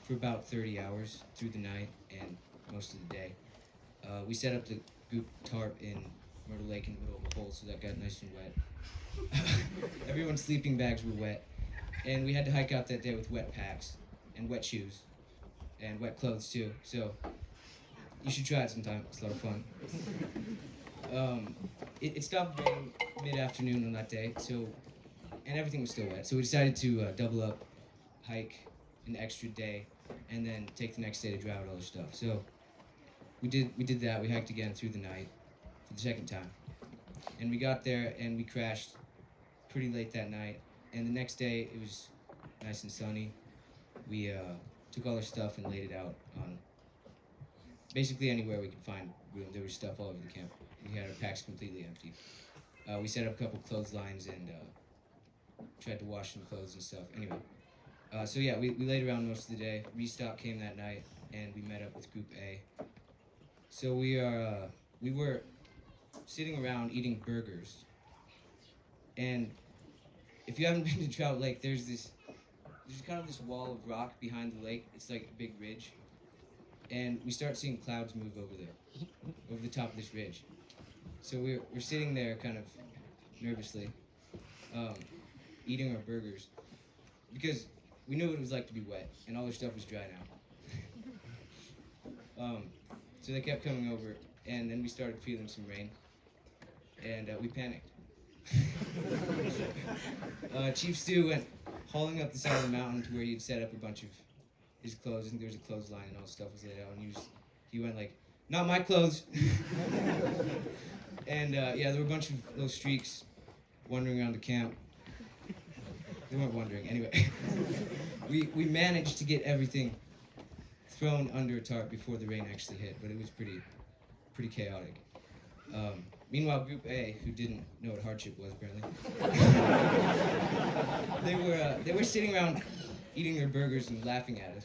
for about 30 hours through the night and most of the day. We set up the group tarp in Myrtle Lake in the middle of a hole, so that got nice and wet. Everyone's sleeping bags were wet, and we had to hike out that day with wet packs and wet shoes. and wet clothes too. So you should try it sometime. It's a lot of fun. It stopped raining mid-afternoon on that day, and everything was still wet. So we decided to double up, hike an extra day, and then take the next day to dry out all the stuff. So we did that. We hiked again through the night for the second time, and we got there and we crashed pretty late that night. And the next day it was nice and sunny. We took all our stuff and laid it out on basically anywhere we could find room. There was stuff all over the camp. We had our packs completely empty. We set up a couple clotheslines and tried to wash some clothes and stuff. Anyway, so yeah, we laid around most of the day. Restock came that night, and we met up with Group A. So we were sitting around eating burgers. And if you haven't been to Trout Lake, there's kind of this wall of rock behind the lake. It's like a big ridge. And we start seeing clouds move over there, over the top of this ridge. So we're sitting there kind of nervously, eating our burgers, because we knew what it was like to be wet, and all our stuff was dry now. So they kept coming over, and then we started feeling some rain, and we panicked. Chief Stu went hauling up the side of the mountain to where he'd set up a bunch of his clothes. I think there was a clothesline and all the stuff was laid out, and he went like, "Not my clothes." And yeah, there were a bunch of little streaks wandering around the camp. They weren't wandering anyway. we managed to get everything thrown under a tarp before the rain actually hit, but it was pretty chaotic. Meanwhile, Group A, who didn't know what hardship was apparently, they were sitting around eating their burgers and laughing at us.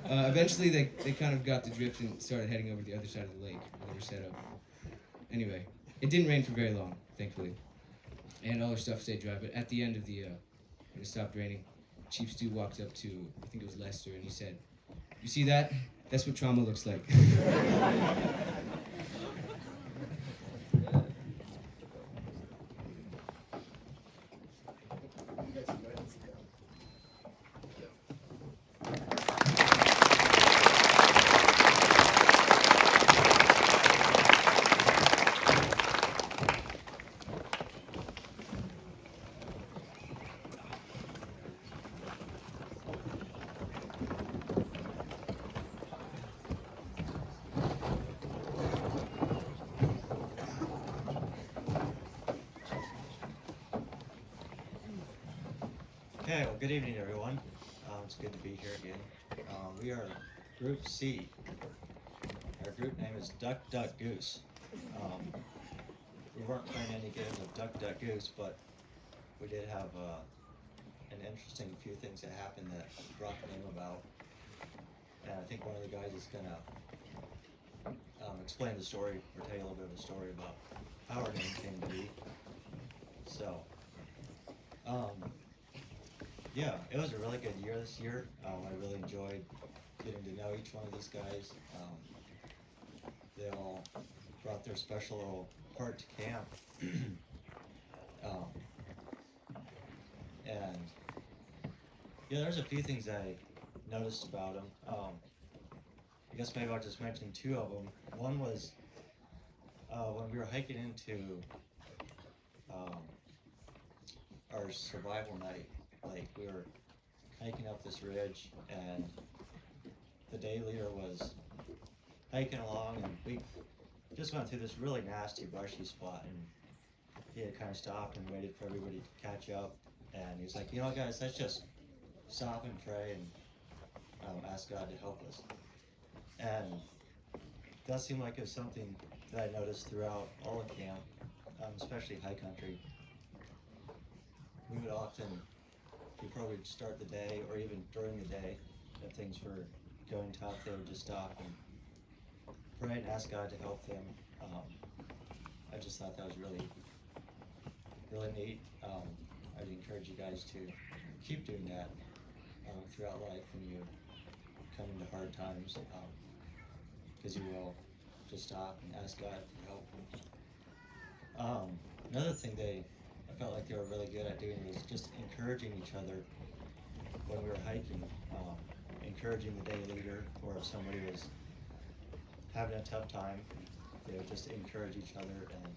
Eventually, they kind of got the drift and started heading over to the other side of the lake where they were set up. Anyway, it didn't rain for very long, thankfully, and all our stuff stayed dry. But at the end of when it stopped raining, Chief Stu walked up to, I think it was Lester, and he said, "You see that? That's what trauma looks like." Okay, well, good evening, everyone. It's good to be here again. We are Group C. Our group name is Duck, Duck, Goose. We weren't playing any games of Duck, Duck, Goose, but we did have an interesting few things that happened that brought the name about. And I think one of the guys is going to explain the story or tell you a little bit of a story about how our name came to be. So, yeah, it was a really good year this year. I really enjoyed getting to know each one of these guys. They all brought their special little part to camp. And yeah, there's a few things I noticed about them. I guess maybe I'll just mention two of them. One was when we were hiking into our survival night. Like, we were hiking up this ridge, and the day leader was hiking along, and we just went through this really nasty brushy spot, and he had kind of stopped and waited for everybody to catch up, and he's like, "You know, guys, let's just stop and pray and ask God to help us." And that seemed like it was something that I noticed throughout all of camp, especially high country. We would often, before we'd start the day, or even during the day, if things were going tough, they would just stop and pray and ask God to help them. I just thought that was really, really neat. I'd encourage you guys to keep doing that throughout life when you come into hard times, because you will just stop and ask God to help. Another thing I felt like they were really good at doing was just encouraging each other when we were hiking. encouraging the day leader, or if somebody was having a tough time, they would just encourage each other. And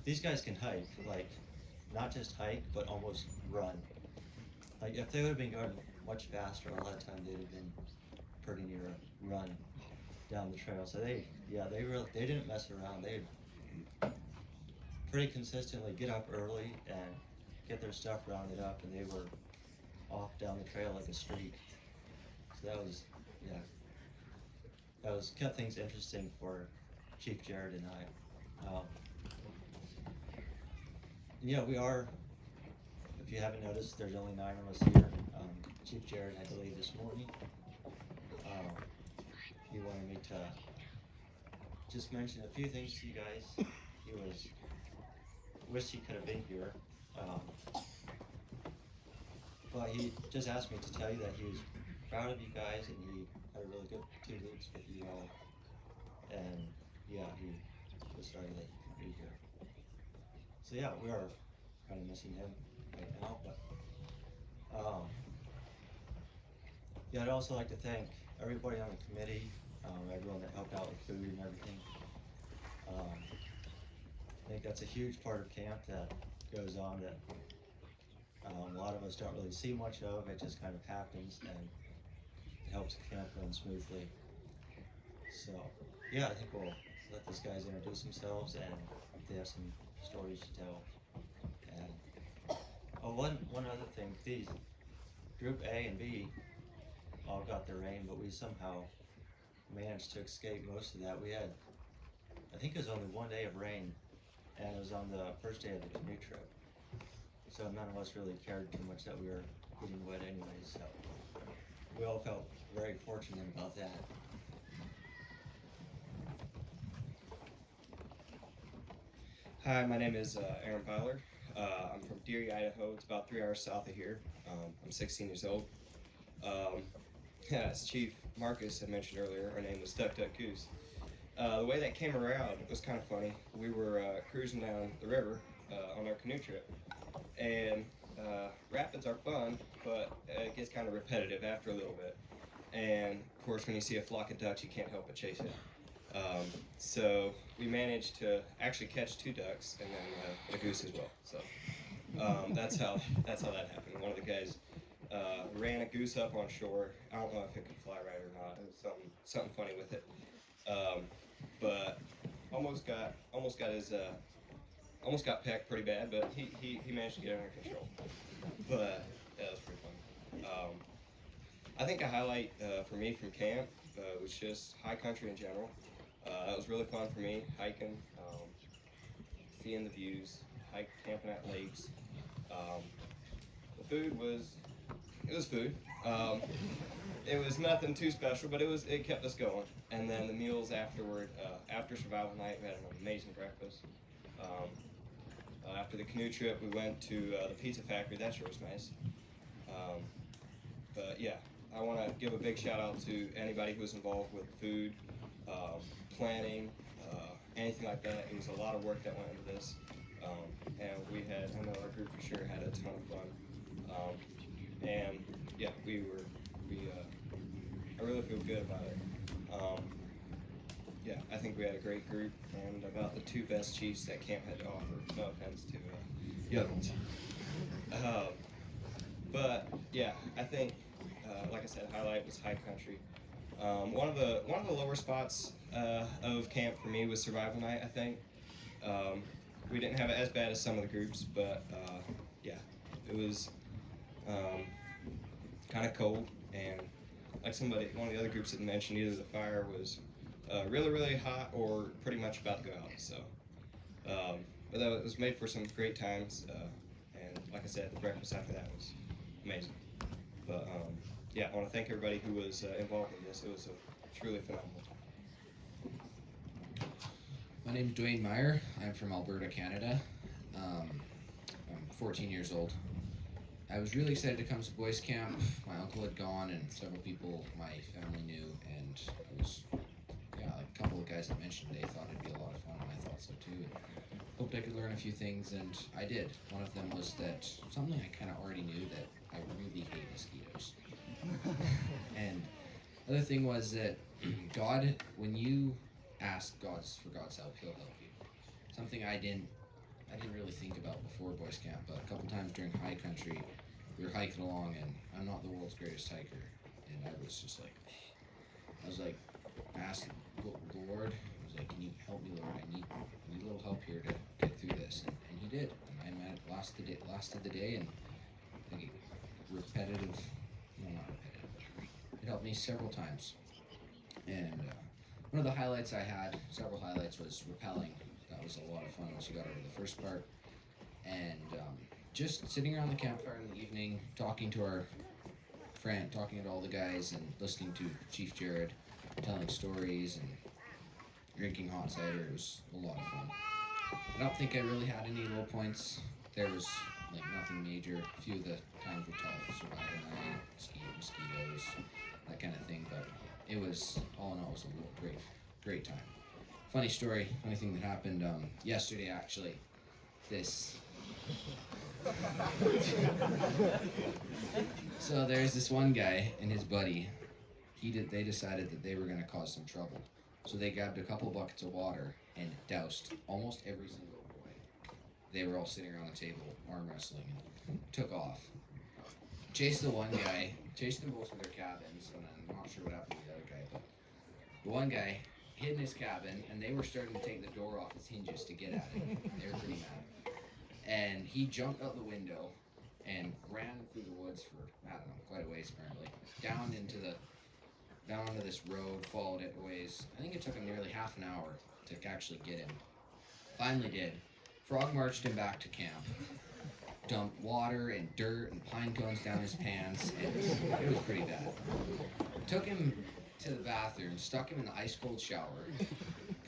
these guys can hike, like not just hike, but almost run. Like if they would have been going much faster, a lot of times they'd have been pretty near a run down the trail. So they didn't mess around. They pretty consistently get up early and get their stuff rounded up, and they were off down the trail like a streak. So that was, yeah, kept things interesting for Chief Jared and I. Yeah, we are. If you haven't noticed, there's only 9 of us here. Chief Jared had to leave this morning. He wanted me to just mention a few things to you guys. He wished he could have been here. But he just asked me to tell you that he was proud of you guys, and he had a really good 2 weeks with you all. And yeah, he was sorry that he couldn't be here. So yeah, we are kind of missing him right now. But yeah, I'd also like to thank everybody on the committee, everyone that helped out with food and everything. I think that's a huge part of camp that goes on that a lot of us don't really see much of. It just kind of happens, and it helps camp run smoothly. So yeah, I think we'll let these guys introduce themselves, and if they have some stories to tell. And one other thing, these group A and B all got their rain, but we somehow managed to escape most of that. We had, I think it was only 1 day of rain, and it was on the first day of the canoe trip. So none of us really cared too much that we were getting wet anyways, so we all felt very fortunate about that. Hi, my name is Aaron Byler. I'm from Deary, Idaho. It's about 3 hours south of here. I'm 16 years old. As Chief Marcus had mentioned earlier, our name was Duck Duck Goose. The way that came around was kind of funny. We were cruising down the river on our canoe trip, and rapids are fun, but it gets kind of repetitive after a little bit. And of course, when you see a flock of ducks, you can't help but chase it. So we managed to actually catch 2 ducks and then a goose as well. So that's how that happened. One of the guys ran a goose up on shore. I don't know if it could fly right or not. It was something funny with it. But almost got pecked pretty bad, but he managed to get it under control. But that was pretty fun. I think a highlight for me from camp was just high country in general. That was really fun for me, hiking, seeing the views, camping at lakes. The food was food. It was nothing too special, but it kept us going. And then the meals afterward, after survival night, we had an amazing breakfast. After the canoe trip, we went to the pizza factory. That sure was nice. But yeah, I want to give a big shout out to anybody who was involved with food, planning, anything like that. It was a lot of work that went into this. And I know our group for sure had a ton of fun. And yeah, I really feel good about it. Yeah, I think we had a great group and about the 2 best chiefs that camp had to offer. No offense to the other ones. But yeah, I think, like I said, highlight was high country. One of the lower spots of camp for me was survival night. I think we didn't have it as bad as some of the groups, but yeah, it was kind of cold, and like one of the other groups had mentioned, either the fire was really, really hot or pretty much about to go out. So, but that was made for some great times, and like I said, the breakfast after that was amazing. But yeah, I want to thank everybody who was involved in this. It was truly phenomenal. My name's Dwayne Meyer. I'm from Alberta, Canada. I'm 14 years old. I was really excited to come to boys camp. My uncle had gone, and several people my family knew, and a couple of guys that mentioned they thought it'd be a lot of fun, and I thought so too. And hoped I could learn a few things, and I did. One of them was that something I kind of already knew, that I really hate mosquitoes. And other thing was that God, when you ask for God's help, He'll help you. Something I didn't really think about before Boys Camp, but a couple times during high country, we were hiking along, and I'm not the world's greatest hiker, and I was just like, I asked the Lord, I was like, can you help me, Lord? I need a little help here to get through this, and He did. And I lasted the day, and like repetitive, no, not repetitive, but it helped me several times. And one of the highlights I had, several highlights, was rappelling. That was a lot of fun once you got over the first part. And just sitting around the campfire in the evening, talking to all the guys, and listening to Chief Jared telling stories and drinking hot cider. It was a lot of fun. I don't think I really had any low points. There was like nothing major. A few of the times were tough, survival night, mosquitoes, that kind of thing. But it was, all in all, it was a great time. Funny thing that happened yesterday actually. So there's this one guy and his buddy. They decided that they were going to cause some trouble. So they grabbed a couple buckets of water and doused almost every single boy. They were all sitting around the table, arm wrestling, and took off. Chased them both to their cabins, and I'm not sure what happened to the other guy, but the one guy hid in his cabin, and they were starting to take the door off its hinges to get at him. They were pretty mad. And he jumped out the window and ran through the woods for, I don't know, quite a ways apparently, down onto this road, followed it a ways. I think it took him nearly half an hour to actually get him. Finally did. Frog marched him back to camp, dumped water and dirt and pine cones down his pants, and it was pretty bad. Took him to the bathroom, stuck him in the ice cold shower,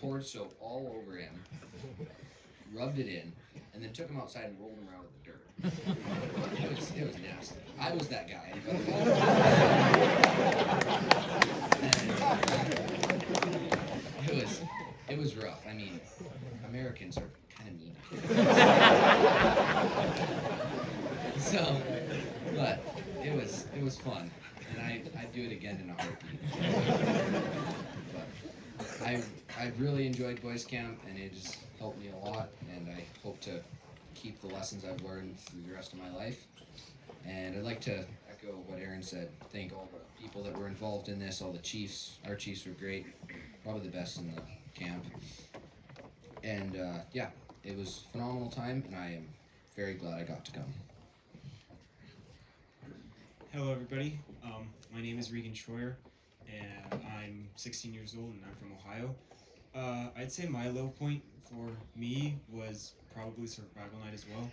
poured soap all over him, rubbed it in, and then took him outside and rolled him around in the dirt. It was nasty. I was that guy. It was rough. I mean, Americans are kind of mean. So, but it was fun, and I'd do it again in a heartbeat. But I've really enjoyed Boys Camp, and it has helped me a lot, and I hope to keep the lessons I've learned through the rest of my life. And I'd like to echo what Aaron said. Thank all the people that were involved in this, all the chiefs. Our chiefs were great, probably the best in the camp. And yeah, it was a phenomenal time, and I am very glad I got to come. Hello, everybody. My name is Regan Schroyer, and I'm 16 years old, and I'm from Ohio. I'd say my low point for me was probably survival night as well.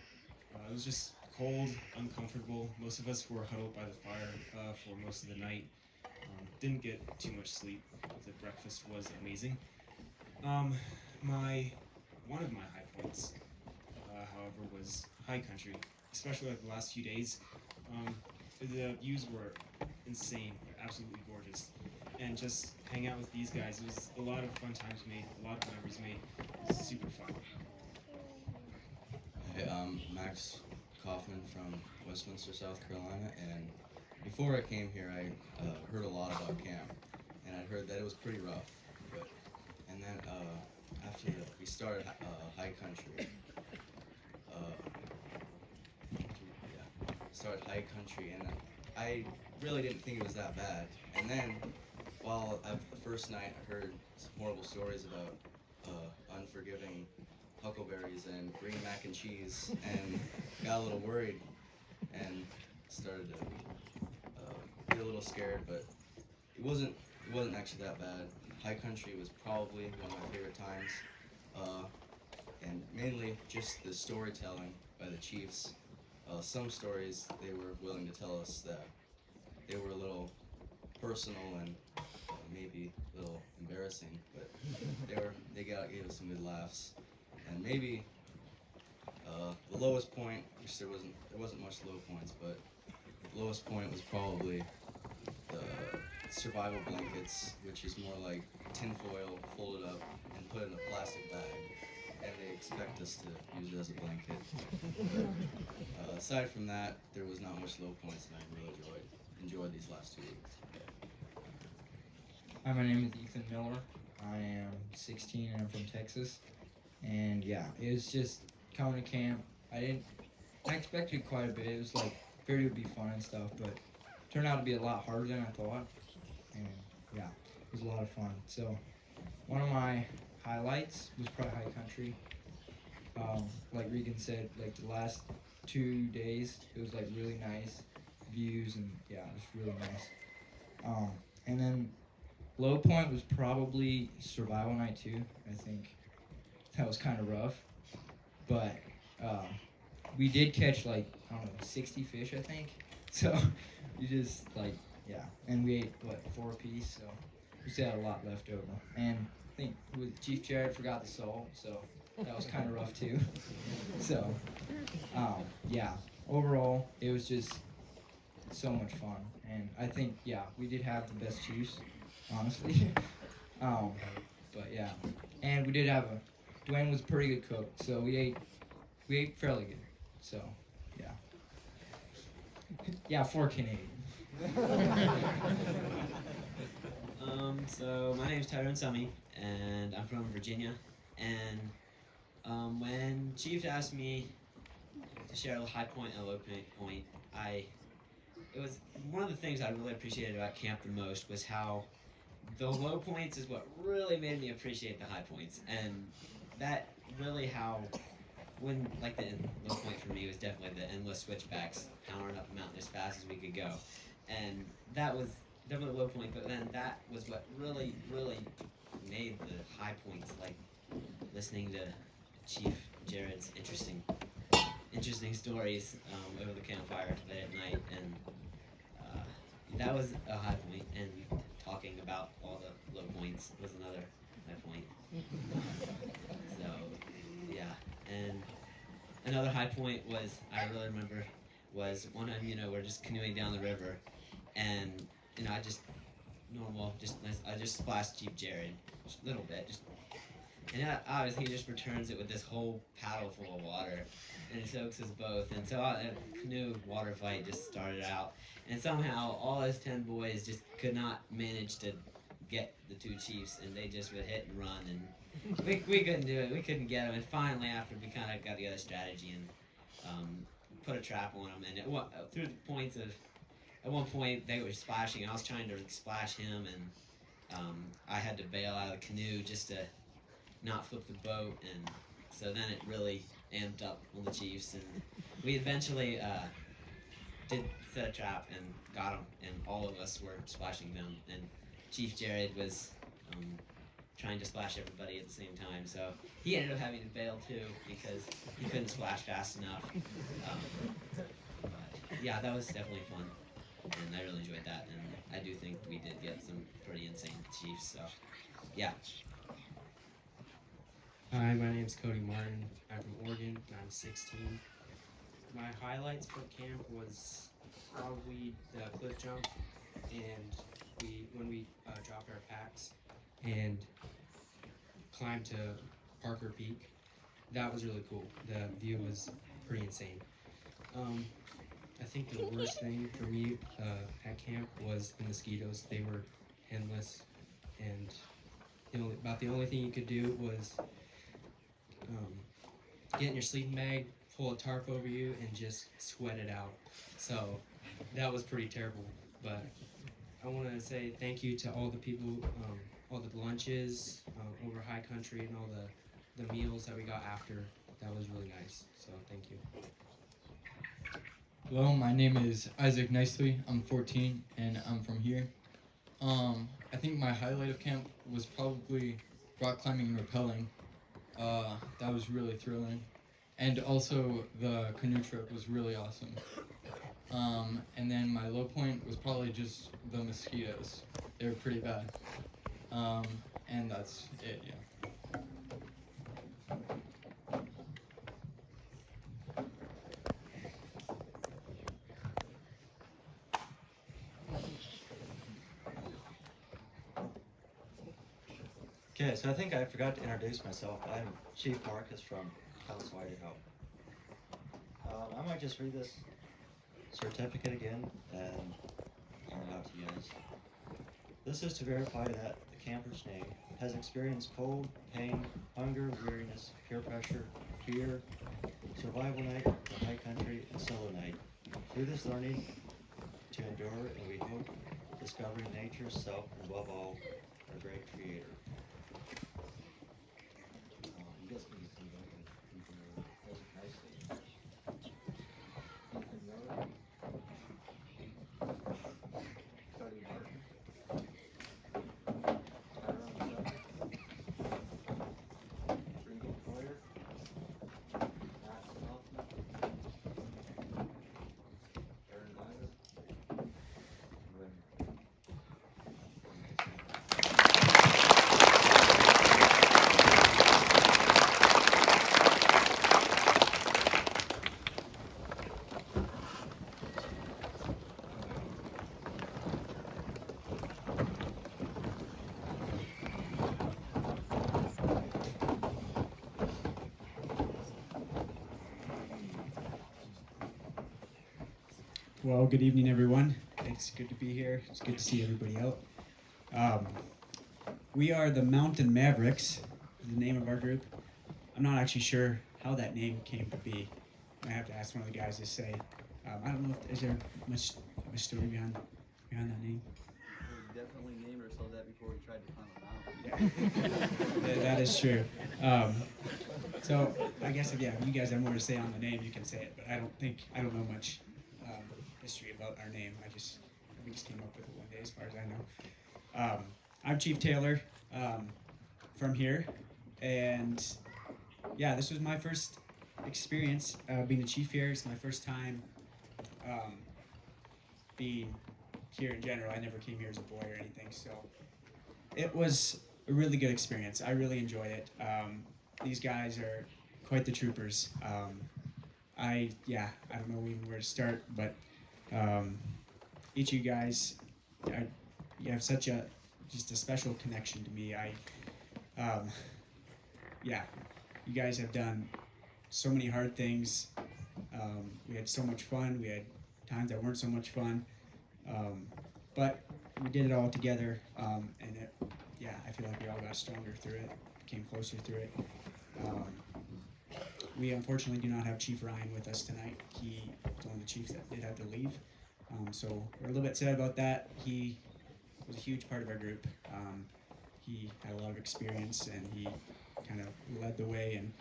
It was just cold, uncomfortable. Most of us were huddled by the fire for most of the night. Didn't get too much sleep. The breakfast was amazing. One of my high points, however, was high country, especially like the last few days. The views were insane, absolutely gorgeous, and just hang out with these guys. It was a lot of fun times made, a lot of memories made. It was super fun. Hey, I'm Max Kaufman from Westminster, South Carolina, and before I came here, I heard a lot about camp, and I heard that it was pretty rough. And then after we started high country, and I really didn't think it was that bad. And then, the first night, I heard some horrible stories about unforgiving huckleberries and green mac and cheese, and got a little worried and started to get a little scared. But it wasn't actually that bad. High country was probably one of my favorite times, and mainly just the storytelling by the chiefs. Some stories they were willing to tell us that they were a little personal and maybe a little embarrassing, but gave us some good laughs. And maybe the lowest point, which there wasn't much low points, but the lowest point was probably the survival blankets, which is more like tinfoil folded up and put in a plastic bag, and they expect us to use it as a blanket. But, aside from that, there was not much low points, and I really enjoyed enjoyed these last 2 weeks. Hi, my name is Ethan Miller. I am 16 and I'm from Texas. And yeah, it was just coming to camp. I expected quite a bit. It was like, figured it would be fun and stuff, but it turned out to be a lot harder than I thought. And yeah, it was a lot of fun. So one of my highlights was probably high country. Like Regan said, like the last 2 days, it was like really nice views and yeah, it was really nice. And then low point was probably survival night 2. I think that was kind of rough, but we did catch like I don't know 60 fish I think. So we just like yeah, and we ate what 4 apiece, so we still had a lot left over. And I think with Chief Jared forgot the salt, so that was kind of rough too. So yeah, overall it was just so much fun, and I think yeah we did have the best chiefs, honestly. But yeah, and we did have a Dwayne was a pretty good cook, so we ate fairly good. So yeah, yeah for Canadian. So my name is Tyrone Summy, and I'm from Virginia. And when Chief asked me to share a high point and a low point, it was one of the things I really appreciated about camp the most was how the low points is what really made me appreciate the high points, and that really how when like the low point for me was definitely the endless switchbacks, powering up the mountain as fast as we could go, and that was definitely a low point. But then that was what really made the high points, like listening to Chief Jared's interesting stories over the campfire late at night, and that was a high point, and talking about all the low points was another high point. So, yeah, and another high point was I really remember was one time we're just canoeing down the river, and I just I just splashed Jeep Jared just a little bit, just and obviously he just returns it with this whole paddle full of water, and it soaks us both. And so a canoe water fight just started out, and somehow all us 10 boys just could not manage to get the 2 chiefs, and they just would hit and run, and we couldn't do it. We couldn't get them, and finally after we kind of got together strategy and put a trap on them, and through the points of at one point they were splashing. I was trying to splash him, and I had to bail out of the canoe just to not flip the boat, and so then it really amped up on the Chiefs, and we eventually did set a trap and got them, and all of us were splashing them, and Chief Jared was trying to splash everybody at the same time, so he ended up having to bail too because he couldn't splash fast enough. But yeah, that was definitely fun, and I really enjoyed that, and I do think we did get some pretty insane Chiefs, so yeah. Hi, my name's Cody Martin. I'm from Oregon, and I'm 16. My highlights for camp was probably the cliff jump, and when we dropped our packs and climbed to Parker Peak. That was really cool. The view was pretty insane. I think the worst thing for me at camp was the mosquitoes. They were endless, and about the only thing you could do was get in your sleeping bag, pull a tarp over you, and just sweat it out. So that was pretty terrible. But I want to say thank you to all the people, all the lunches over high country, and all the meals that we got after. That was really nice. So thank you. Hello, my name is Isaac Nicely. I'm 14 and I'm from here. I think my highlight of camp was probably rock climbing and rappelling. That was really thrilling. And also the canoe trip was really awesome. And then my low point was probably just the mosquitoes. They were pretty bad. And that's it, yeah. Okay, so I think I forgot to introduce myself. I'm Chief Marcus from Council, Idaho. I might just read this certificate again, and calling it out to you guys. This is to verify that the camper's name has experienced cold, pain, hunger, weariness, peer pressure, fear, survival night, the high country, and solo night. Through this learning to endure, and we hope discovering nature, self, and above all, our great creator. You guys can just do that and you can close it nicely. Cody Martin. Tyrone Tucker. Regan Troyer. Matt Smeltman. Aaron Myler. Well, good evening, everyone. It's good to be here. It's good to see everybody out. We are the Mountain Mavericks, is the name of our group. I'm not actually sure how that name came to be. I have to ask one of the guys to say. I don't know if is there much of a story behind that name. We definitely named ourselves that before we tried to climb a mountain. Yeah, that is true. So I guess if you guys have more to say on the name, you can say it. But I don't know much history about our name. We just came up with it one day, as far as I know. I'm Chief Taylor from here, and yeah, this was my first experience being the chief here. It's my first time being here in general. I never came here as a boy or anything, so it was a really good experience. I really enjoyed it. These guys are quite the troopers. I don't know even where to start, but each of you guys, you have such a special connection to me. You guys have done so many hard things. We had so much fun. We had times that weren't so much fun, but we did it all together, and I feel like we all got stronger through it, came closer through it. We unfortunately do not have Chief Ryan with us tonight. He was one of the chiefs that did have to leave, so we're a little bit sad about that. He was a huge part of our group. He had a lot of experience, and he kind of led the way and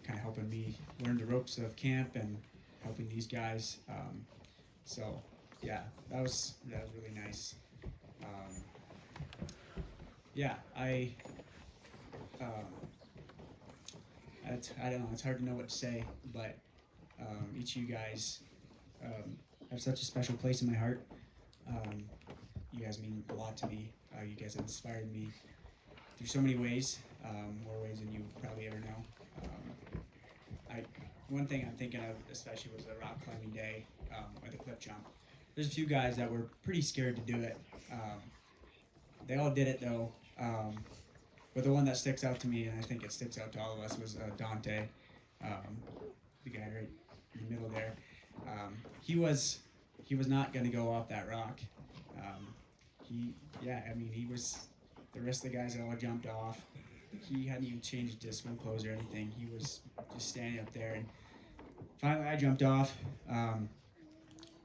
kind of helping me learn the ropes of camp and helping these guys. That was really nice. I don't know. It's hard to know what to say, but each of you guys have such a special place in my heart. You guys mean a lot to me. You guys have inspired me through so many ways, more ways than you probably ever know. One thing I'm thinking of especially was the rock climbing day, or the cliff jump. There's a few guys that were pretty scared to do it. They all did it though. But the one that sticks out to me, and I think it sticks out to all of us, was Dante, the guy right in the middle there. He was not going to go off that rock. He was. The rest of the guys that all jumped off. He hadn't even changed his swim clothes or anything. He was just standing up there, and finally I jumped off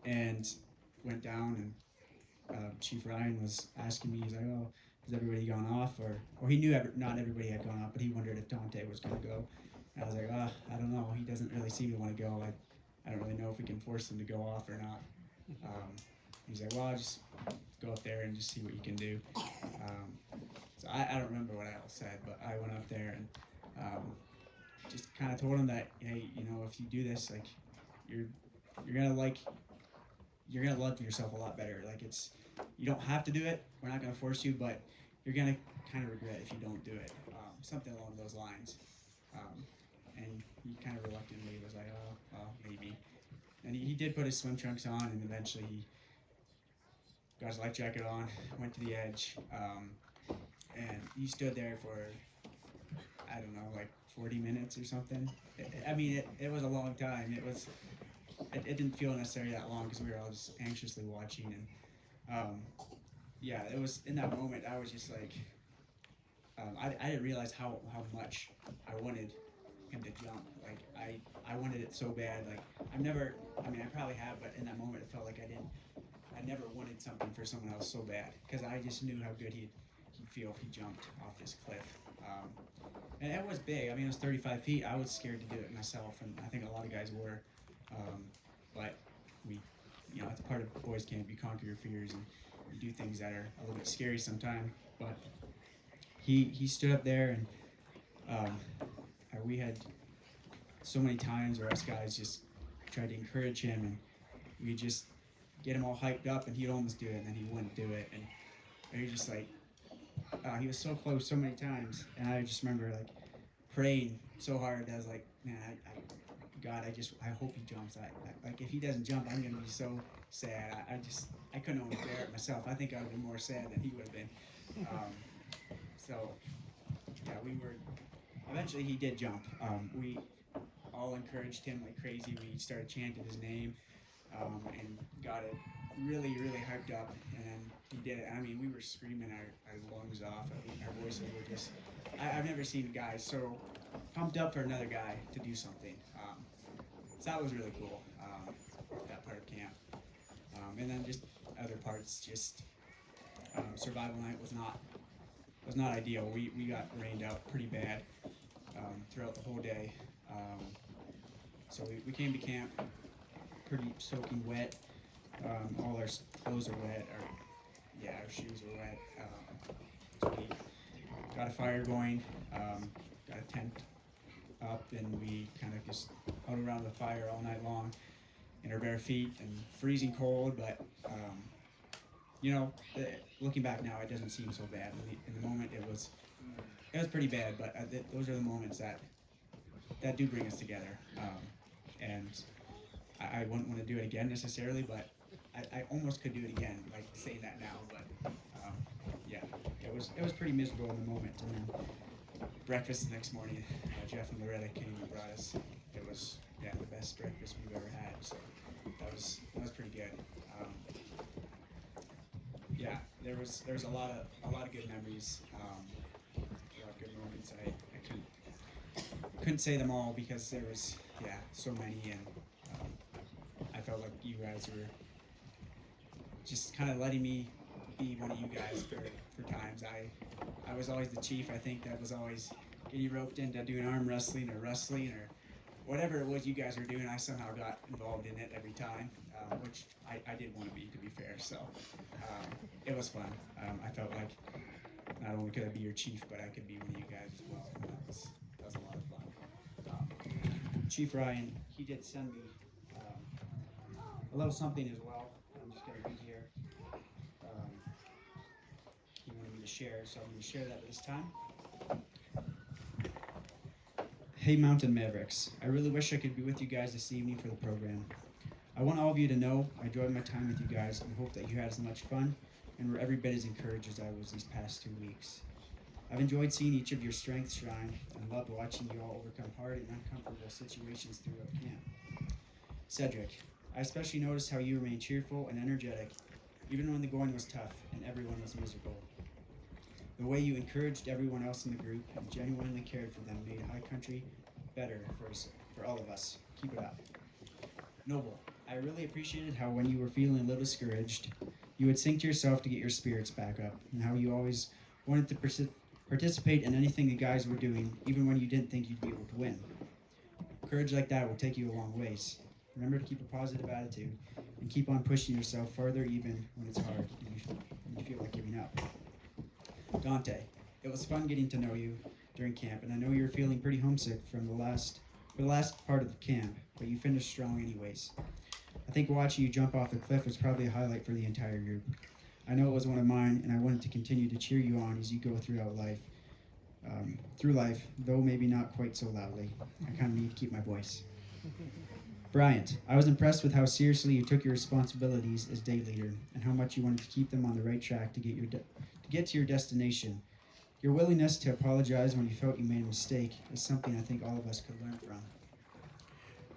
and went down, and Chief Ryan was asking me, he's like, "Oh, has everybody gone off?" Or he knew not everybody had gone off, but he wondered if Dante was going to go. And I was like, I don't know. He doesn't really seem to want to go. I don't really know if we can force him to go off or not. He's like, well, I'll just go up there and just see what you can do. So I don't remember what I all said, but I went up there and just kind of told him that, hey, if you do this, like, you're gonna love yourself a lot better. Like, you don't have to do it. We're not gonna force you, but you're gonna kind of regret if you don't do it. Something along those lines. And he kind of reluctantly was like, oh, well, maybe. And he did put his swim trunks on, and eventually he got his life jacket on, went to the edge, and he stood there for, I don't know, like 40 minutes or something. It was a long time. It didn't feel necessarily that long because we were all just anxiously watching, um, yeah, it was in that moment. I was just like, I didn't realize how much I wanted him to jump. Like I wanted it so bad. Like I've never. I mean, I probably have, but in that moment, it felt like I didn't. I never wanted something for someone else so bad because I just knew how good he'd feel if he jumped off this cliff. And it was big. I mean, it was 35 feet. I was scared to do it myself, and I think a lot of guys were. But we, you know, it's part of boys camp. You conquer your fears and you do things that are a little bit scary sometimes. But he stood up there, and we had so many times where us guys just tried to encourage him, and we just get him all hyped up, and he'd almost do it, and then he wouldn't do it, and he was just like, he was so close so many times, and I just remember like praying so hard. I was like, man, God, I hope he jumps. Like if he doesn't jump, I'm gonna be so sad. I couldn't even bear it myself. I think I would be more sad than he would have been. So yeah, we were. Eventually, he did jump. We all encouraged him like crazy. We started chanting his name, and got it really, really hyped up. And then he did it. I mean, we were screaming our lungs off. I mean, our voices were just. I've never seen guys so pumped up for another guy to do something. So that was really cool. That part of camp, and then just other parts. Just survival night was not ideal. We got rained out pretty bad throughout the whole day. So we came to camp pretty soaking wet. All our clothes are wet. Our shoes are wet. So we got a fire going, got a tent up, and we kind of just out around the fire all night long in our bare feet and freezing cold. But you know, looking back now, it doesn't seem so bad. In the moment, it was pretty bad. But those are the moments that do bring us together. And I wouldn't want to do it again necessarily, but I almost could do it again, like saying that now. But yeah, it was pretty miserable in the moment. And then breakfast the next morning, Jeff and Loretta came and brought us. It was the best breakfast we've ever had. So that was pretty good. Yeah, there was a lot of good memories. A lot of good moments. I couldn't say them all because there was so many, and I felt like you guys were just kind of letting me be one of you guys for times. I was always the chief. I think that was always getting roped into doing arm wrestling or whatever it was you guys were doing. I somehow got involved in it every time, which I did want to be fair. So it was fun. I felt like not only could I be your chief, but I could be one of you guys as well. And that was a lot of fun. Chief Ryan, he did send me a little something as well. I'm just going to read here. He wanted me to share, so I'm going to share that at this time. Hey Mountain Mavericks, I really wish I could be with you guys this evening for the program. I want all of you to know I enjoyed my time with you guys and hope that you had as much fun and were every bit as encouraged as I was these past 2 weeks. I've enjoyed seeing each of your strengths shine and loved watching you all overcome hard and uncomfortable situations throughout camp. Cedric, I especially noticed how you remained cheerful and energetic even when the going was tough and everyone was miserable. The way you encouraged everyone else in the group and genuinely cared for them made High Country better for all of us. Keep it up. Noble, I really appreciated how when you were feeling a little discouraged, you would sing to yourself to get your spirits back up, and how you always wanted to participate in anything the guys were doing, even when you didn't think you'd be able to win. Courage like that will take you a long ways. Remember to keep a positive attitude and keep on pushing yourself further even when it's hard and you feel like giving up. Dante, it was fun getting to know you during camp, and I know you were feeling pretty homesick for the last part of the camp, but you finished strong anyways. I think watching you jump off the cliff was probably a highlight for the entire group. I know it was one of mine, and I wanted to continue to cheer you on as you go through life, though maybe not quite so loudly. I kind of need to keep my voice. Bryant, I was impressed with how seriously you took your responsibilities as day leader and how much you wanted to keep them on the right track to get to your destination. Your willingness to apologize when you felt you made a mistake is something I think all of us could learn from.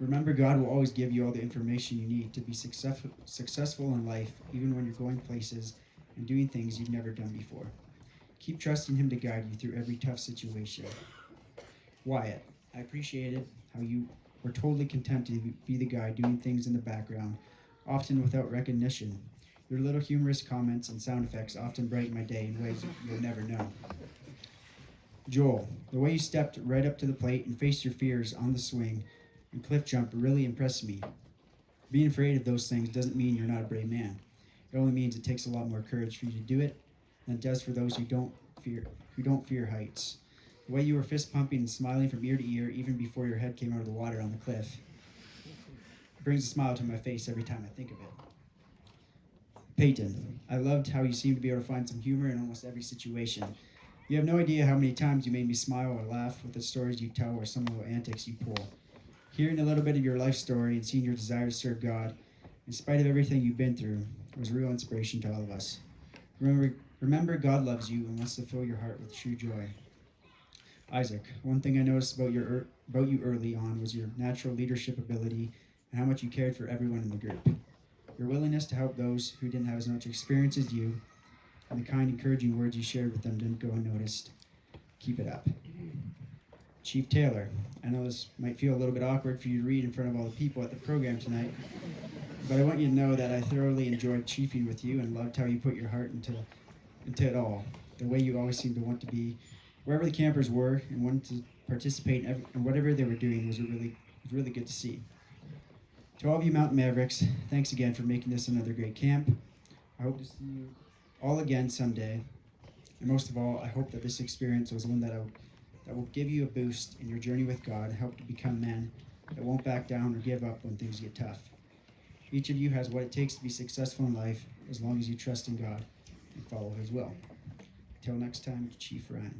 Remember, God will always give you all the information you need to be successful in life, even when you're going places and doing things you've never done before. Keep trusting Him to guide you through every tough situation. Wyatt, I appreciated how you were totally content to be the guy doing things in the background, often without recognition. Your little humorous comments and sound effects often brighten my day in ways you'll never know. Joel, the way you stepped right up to the plate and faced your fears on the swing and cliff jump really impressed me. Being afraid of those things doesn't mean you're not a brave man. It only means it takes a lot more courage for you to do it than it does for those who don't fear heights. The way you were fist pumping and smiling from ear to ear even before your head came out of the water on the cliff brings a smile to my face every time I think of it. Peyton, I loved how you seemed to be able to find some humor in almost every situation. You have no idea how many times you made me smile or laugh with the stories you tell or some of the antics you pull. Hearing a little bit of your life story and seeing your desire to serve God, in spite of everything you've been through, was a real inspiration to all of us. Remember, God loves you and wants to fill your heart with true joy. Isaac, one thing I noticed about you early on was your natural leadership ability and how much you cared for everyone in the group. Your willingness to help those who didn't have as much experience as you, and the kind, encouraging words you shared with them didn't go unnoticed. Keep it up. Chief Taylor, I know this might feel a little bit awkward for you to read in front of all the people at the program tonight, but I want you to know that I thoroughly enjoyed chiefing with you and loved how you put your heart into it all. The way you always seemed to want to be wherever the campers were and wanted to participate in whatever they were doing was really good to see. To all of you Mountain Mavericks, thanks again for making this another great camp. I hope to see you all again someday. And most of all, I hope that this experience was one that will give you a boost in your journey with God and help to become men that won't back down or give up when things get tough. Each of you has what it takes to be successful in life as long as you trust in God and follow His will. Until next time, Chief Ryan.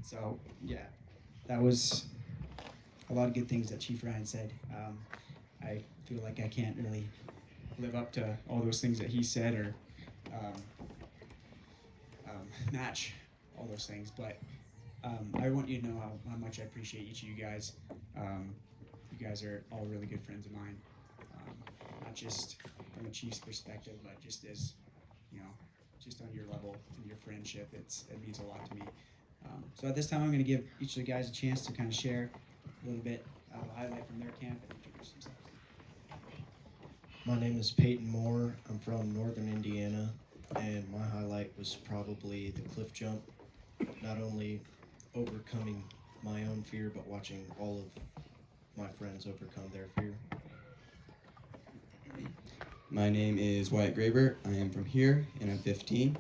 So, yeah, that was a lot of good things that Chief Ryan said. I feel like I can't really live up to all those things that he said or match all those things, but I want you to know how much I appreciate each of you guys. You guys are all really good friends of mine, not just from a Chiefs perspective, but just as, just on your level and your friendship, it means a lot to me. So at this time, I'm going to give each of the guys a chance to kind of share a little bit of a highlight from their camp and introduce themselves. My name is Peyton Moore. I'm from northern Indiana, and my highlight was probably the cliff jump. Not only overcoming my own fear, but watching all of my friends overcome their fear. My name is Wyatt Graber. I am from here, and I'm 15.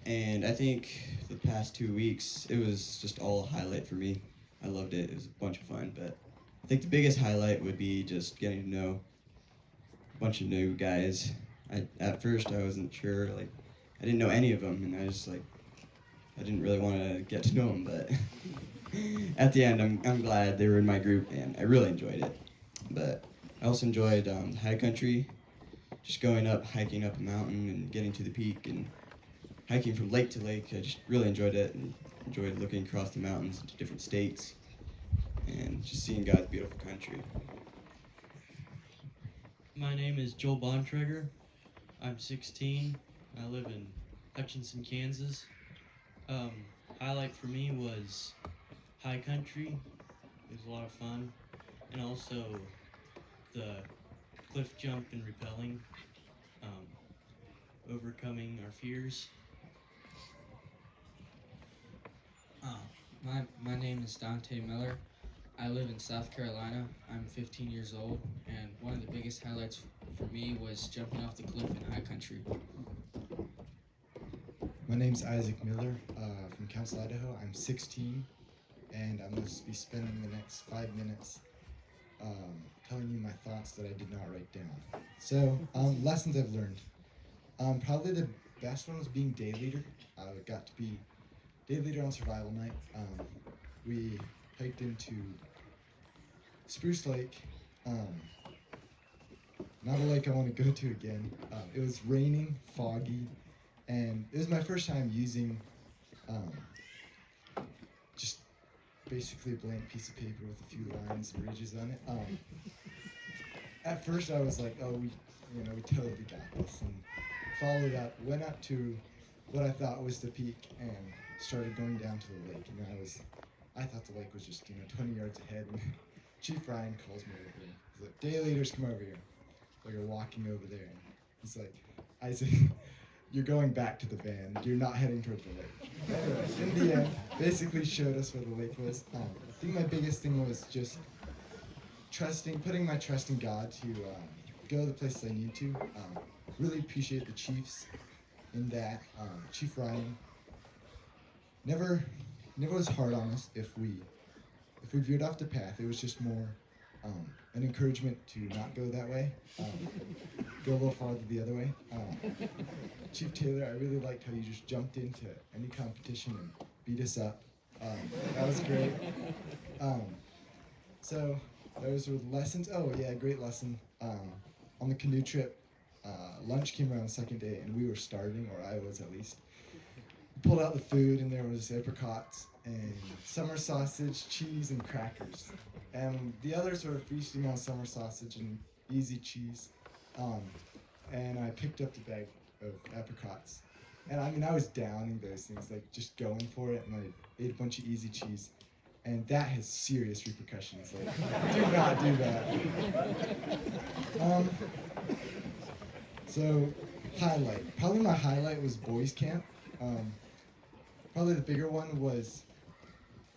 And I think the past 2 weeks, it was just all a highlight for me. I loved it. It was a bunch of fun, but I think the biggest highlight would be just getting to know a bunch of new guys. At first, I wasn't sure, I didn't know any of them, and I didn't really want to get to know them, but at the end, I'm glad they were in my group, and I really enjoyed it. But I also enjoyed high country, just going up, hiking up a mountain, and getting to the peak, and hiking from lake to lake. I just really enjoyed it, and enjoyed looking across the mountains into different states, and just seeing God's beautiful country. My name is Joel Bontrager. I'm 16. I live in Hutchinson, Kansas. Highlight for me was high country. It was a lot of fun. And also the cliff jump and rappelling, overcoming our fears. My name is Dante Miller. I live in South Carolina. I'm 15 years old, and one of the biggest highlights for me was jumping off the cliff in high country. My name's Isaac Miller from Council, Idaho. I'm 16, and I'm going to be spending the next 5 minutes telling you my thoughts that I did not write down. So, lessons I've learned. Probably the best one was being day leader. I got to be day leader on survival night. We hiked into Spruce Lake. Not a lake I want to go to again. It was raining, foggy, and it was my first time using just basically a blank piece of paper with a few lines and ridges on it. At first, I was like, "Oh, we totally got this," and followed up, went up to what I thought was the peak, and started going down to the lake. And I thought the lake was just 20 yards ahead. And Chief Ryan calls me over. He's like, "Day leaders, come over here." So we're walking over there, and he's like, "Isaac, you're going back to the van. You're not heading toward the lake." Anyways, in the end, basically showed us where the lake was. I think my biggest thing was just putting my trust in God to go the places I need to. Really appreciate the Chiefs in that. Chief Ryan never was hard on us if we veered off the path. It was just more an encouragement to not go that way, go a little farther the other way. Chief Taylor, I really liked how you just jumped into any competition and beat us up. That was great. So those were the lessons. Oh yeah, great lesson. On the canoe trip, lunch came around the second day, and we were starving, or I was at least. We pulled out the food, and there was apricots and summer sausage, cheese, and crackers. And the others were feasting on summer sausage and easy cheese. And I picked up the bag of apricots. And I was downing those things, like just going for it, and I ate a bunch of easy cheese. And that has serious repercussions. Like, do not do that. So, highlight. Probably my highlight was boys camp. Probably the bigger one was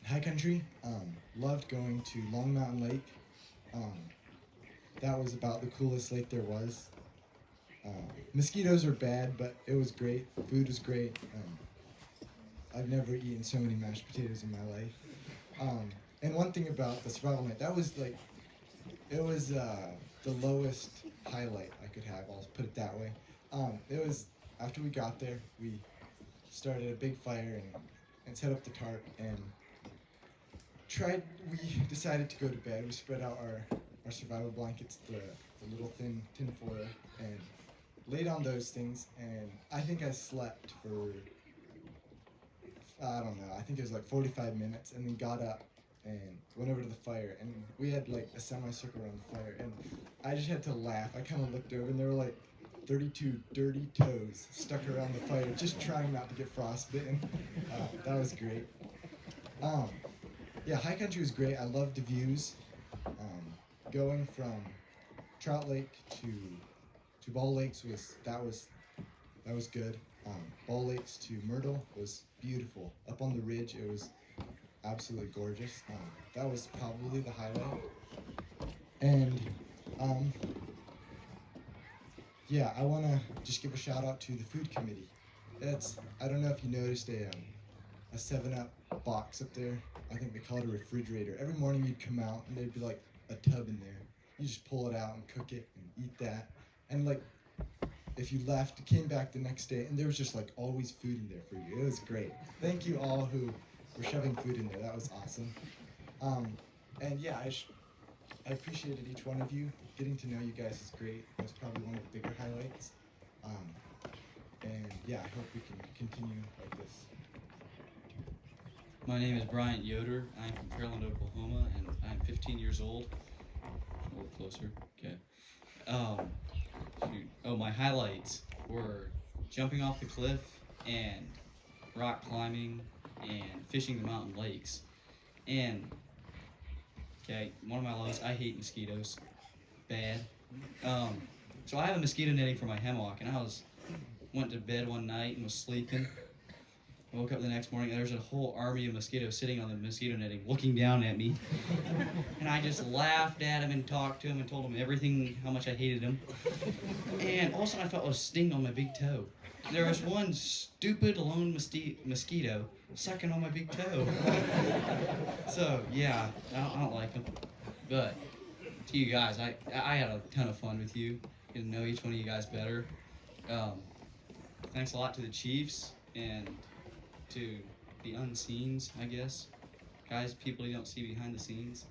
high country. Loved going to Long Mountain Lake. That was about the coolest lake there was. Mosquitoes are bad, but it was great. Food was great. I've never eaten so many mashed potatoes in my life. And one thing about the survival night, that was like, it was the lowest highlight I could have. I'll put it that way. It was after we got there, we started a big fire and set up the tarp and we decided to go to bed. We spread out our survival blankets, the little thin tin foil, and laid on those things. And I think I slept for, I don't know, I think it was like 45 minutes, and then got up and went over to the fire, and we had like a semicircle around the fire, and I just had to laugh. I kind of looked over, and there were like 32 dirty toes stuck around the fire, just trying not to get frostbitten. That was great. Yeah, high country was great. I loved the views. Going from Trout Lake to Ball Lakes was good. Ball Lakes to Myrtle was beautiful. Up on the ridge, it was absolutely gorgeous. That was probably the highlight. And yeah, I want to just give a shout out to the food committee. I don't know if you noticed a 7-Up box up there. I think they call it a refrigerator. Every morning you'd come out and there'd be like a tub in there. You just pull it out and cook it and eat that. And like, if you left, came back the next day, and there was just like always food in there for you. It was great. Thank you all who were shoving food in there. That was awesome. And yeah, I appreciated each one of you. Getting to know you guys is great. That's probably one of the bigger highlights. And yeah, I hope we can continue like this. My name is Bryant Yoder. I'm from Pearland, Oklahoma, and I'm 15 years old. A little closer. Okay. Shoot. Oh, my highlights were jumping off the cliff and rock climbing and fishing the mountain lakes. And, okay, one of my lows, I hate mosquitoes. Bad. So I have a mosquito netting for my hammock, and went to bed one night and was sleeping. I woke up the next morning and there's a whole army of mosquitoes sitting on the mosquito netting looking down at me. And I just laughed at him and talked to him and told him everything, how much I hated him. And all of a sudden I felt a sting on my big toe. There was one stupid lone mosquito sucking on my big toe. So yeah, I don't like them. But to you guys, I had a ton of fun with you. Getting to know each one of you guys better. Thanks a lot to the Chiefs and to the unseens, I guess. Guys, people you don't see behind the scenes.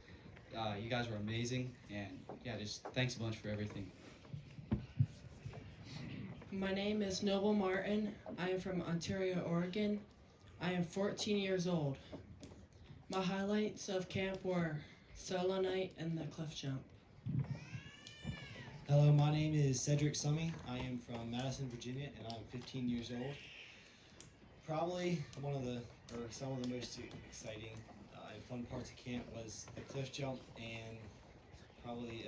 You guys were amazing, and yeah, just thanks a bunch for everything. My name is Noble Martin. I am from Ontario, Oregon. I am 14 years old. My highlights of camp were solo night and the cliff jump. Hello, my name is Cedric Summy. I am from Madison, Virginia, and I'm 15 years old. Probably some of the most exciting and fun parts of camp was the cliff jump and probably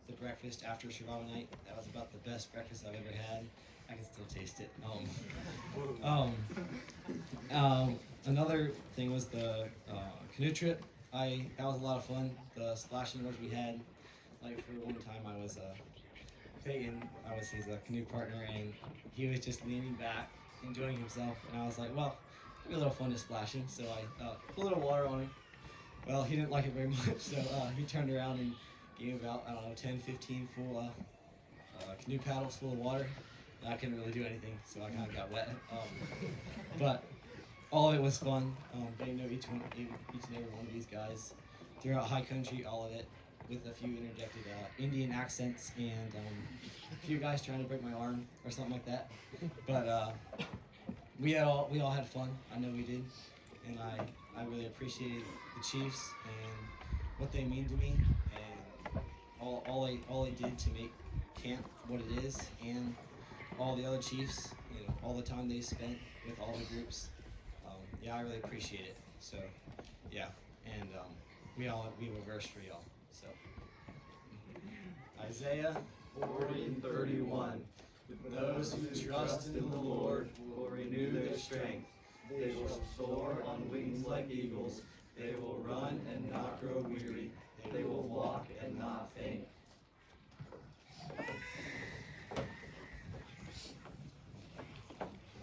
the breakfast after survival night. That was about the best breakfast I've ever had. I can still taste it. Another thing was the canoe trip. That was a lot of fun. The splashing words we had. Like for one time, I was Peyton. I was his canoe partner, and he was just leaning back, enjoying himself. And I was like, well, it'd be a little fun to splashing. So I put a little water on him. Well, he didn't like it very much, so he turned around and gave about 10, 15 full canoe paddles full of water. I couldn't really do anything, so I kind of got wet. But all of it was fun. Getting to know each and every one of these guys throughout high country, all of it, with a few interjected Indian accents and a few guys trying to break my arm or something like that. But we all had fun. I know we did, and I really appreciated the Chiefs and what they mean to me and all they did to make camp what it is, and all the other Chiefs, all the time they spent with all the groups. Yeah, I really appreciate it. So, yeah, and we have a verse for y'all. So, Isaiah 40:31. Those who trust in the Lord will renew their strength. They will soar on wings like eagles. They will run and not grow weary. They will walk and not faint.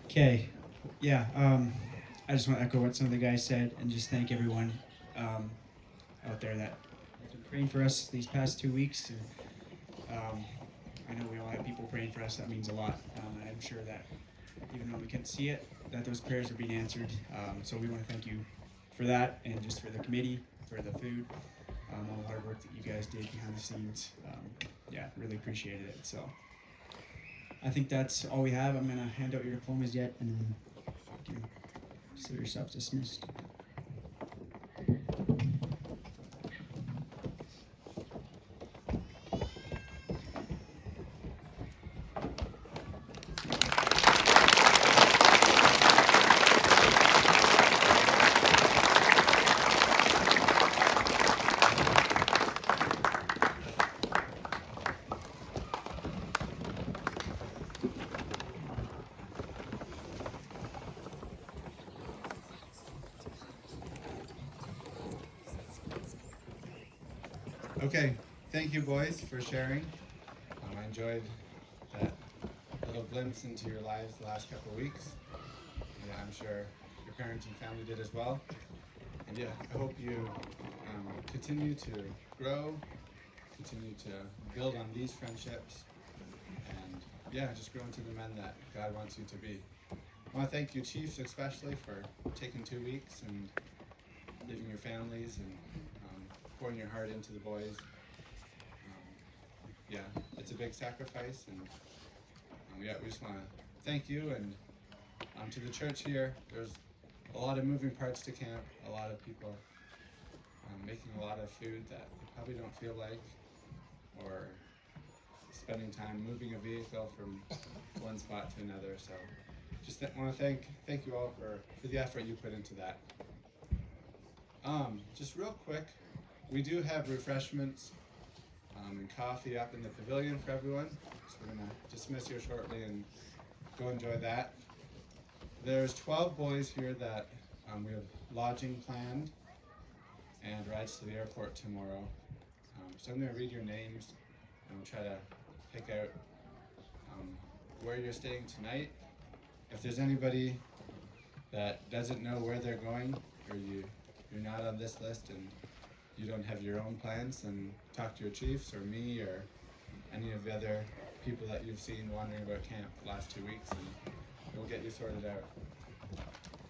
Okay, yeah. I just want to echo what some of the guys said and just thank everyone out there that has been praying for us these past 2 weeks. And, I know we all have people praying for us. That means a lot. I'm sure that even though we couldn't see it, that those prayers are being answered. So we want to thank you for that, and just for the committee, for the food, all the hard work that you guys did behind the scenes. Yeah, really appreciated it. So I think that's all we have. I'm going to hand out your diplomas yet, and then you can consider yourself dismissed. Okay, thank you boys for sharing. I enjoyed that little glimpse into your lives the last couple of weeks. Yeah, I'm sure your parents and family did as well. And yeah, I hope you continue to grow, continue to build on these friendships, and yeah, just grow into the men that God wants you to be. I want to thank you, Chiefs, especially for taking 2 weeks and leaving your families and pouring your heart into the boys. Yeah, it's a big sacrifice, and yeah, we just want to thank you. And to the church here, there's a lot of moving parts to camp, a lot of people making a lot of food that they probably don't feel like, or spending time moving a vehicle from one spot to another. So just want to thank you all for the effort you put into that. Just real quick, we do have refreshments and coffee up in the pavilion for everyone. So we're going to dismiss here shortly and go enjoy that. There's 12 boys here that we have lodging planned and rides to the airport tomorrow. So I'm going to read your names and we'll try to pick out where you're staying tonight. If there's anybody that doesn't know where they're going, or you're not on this list and you don't have your own plans, then talk to your chiefs or me or any of the other people that you've seen wandering about camp the last 2 weeks, and we'll get you sorted out.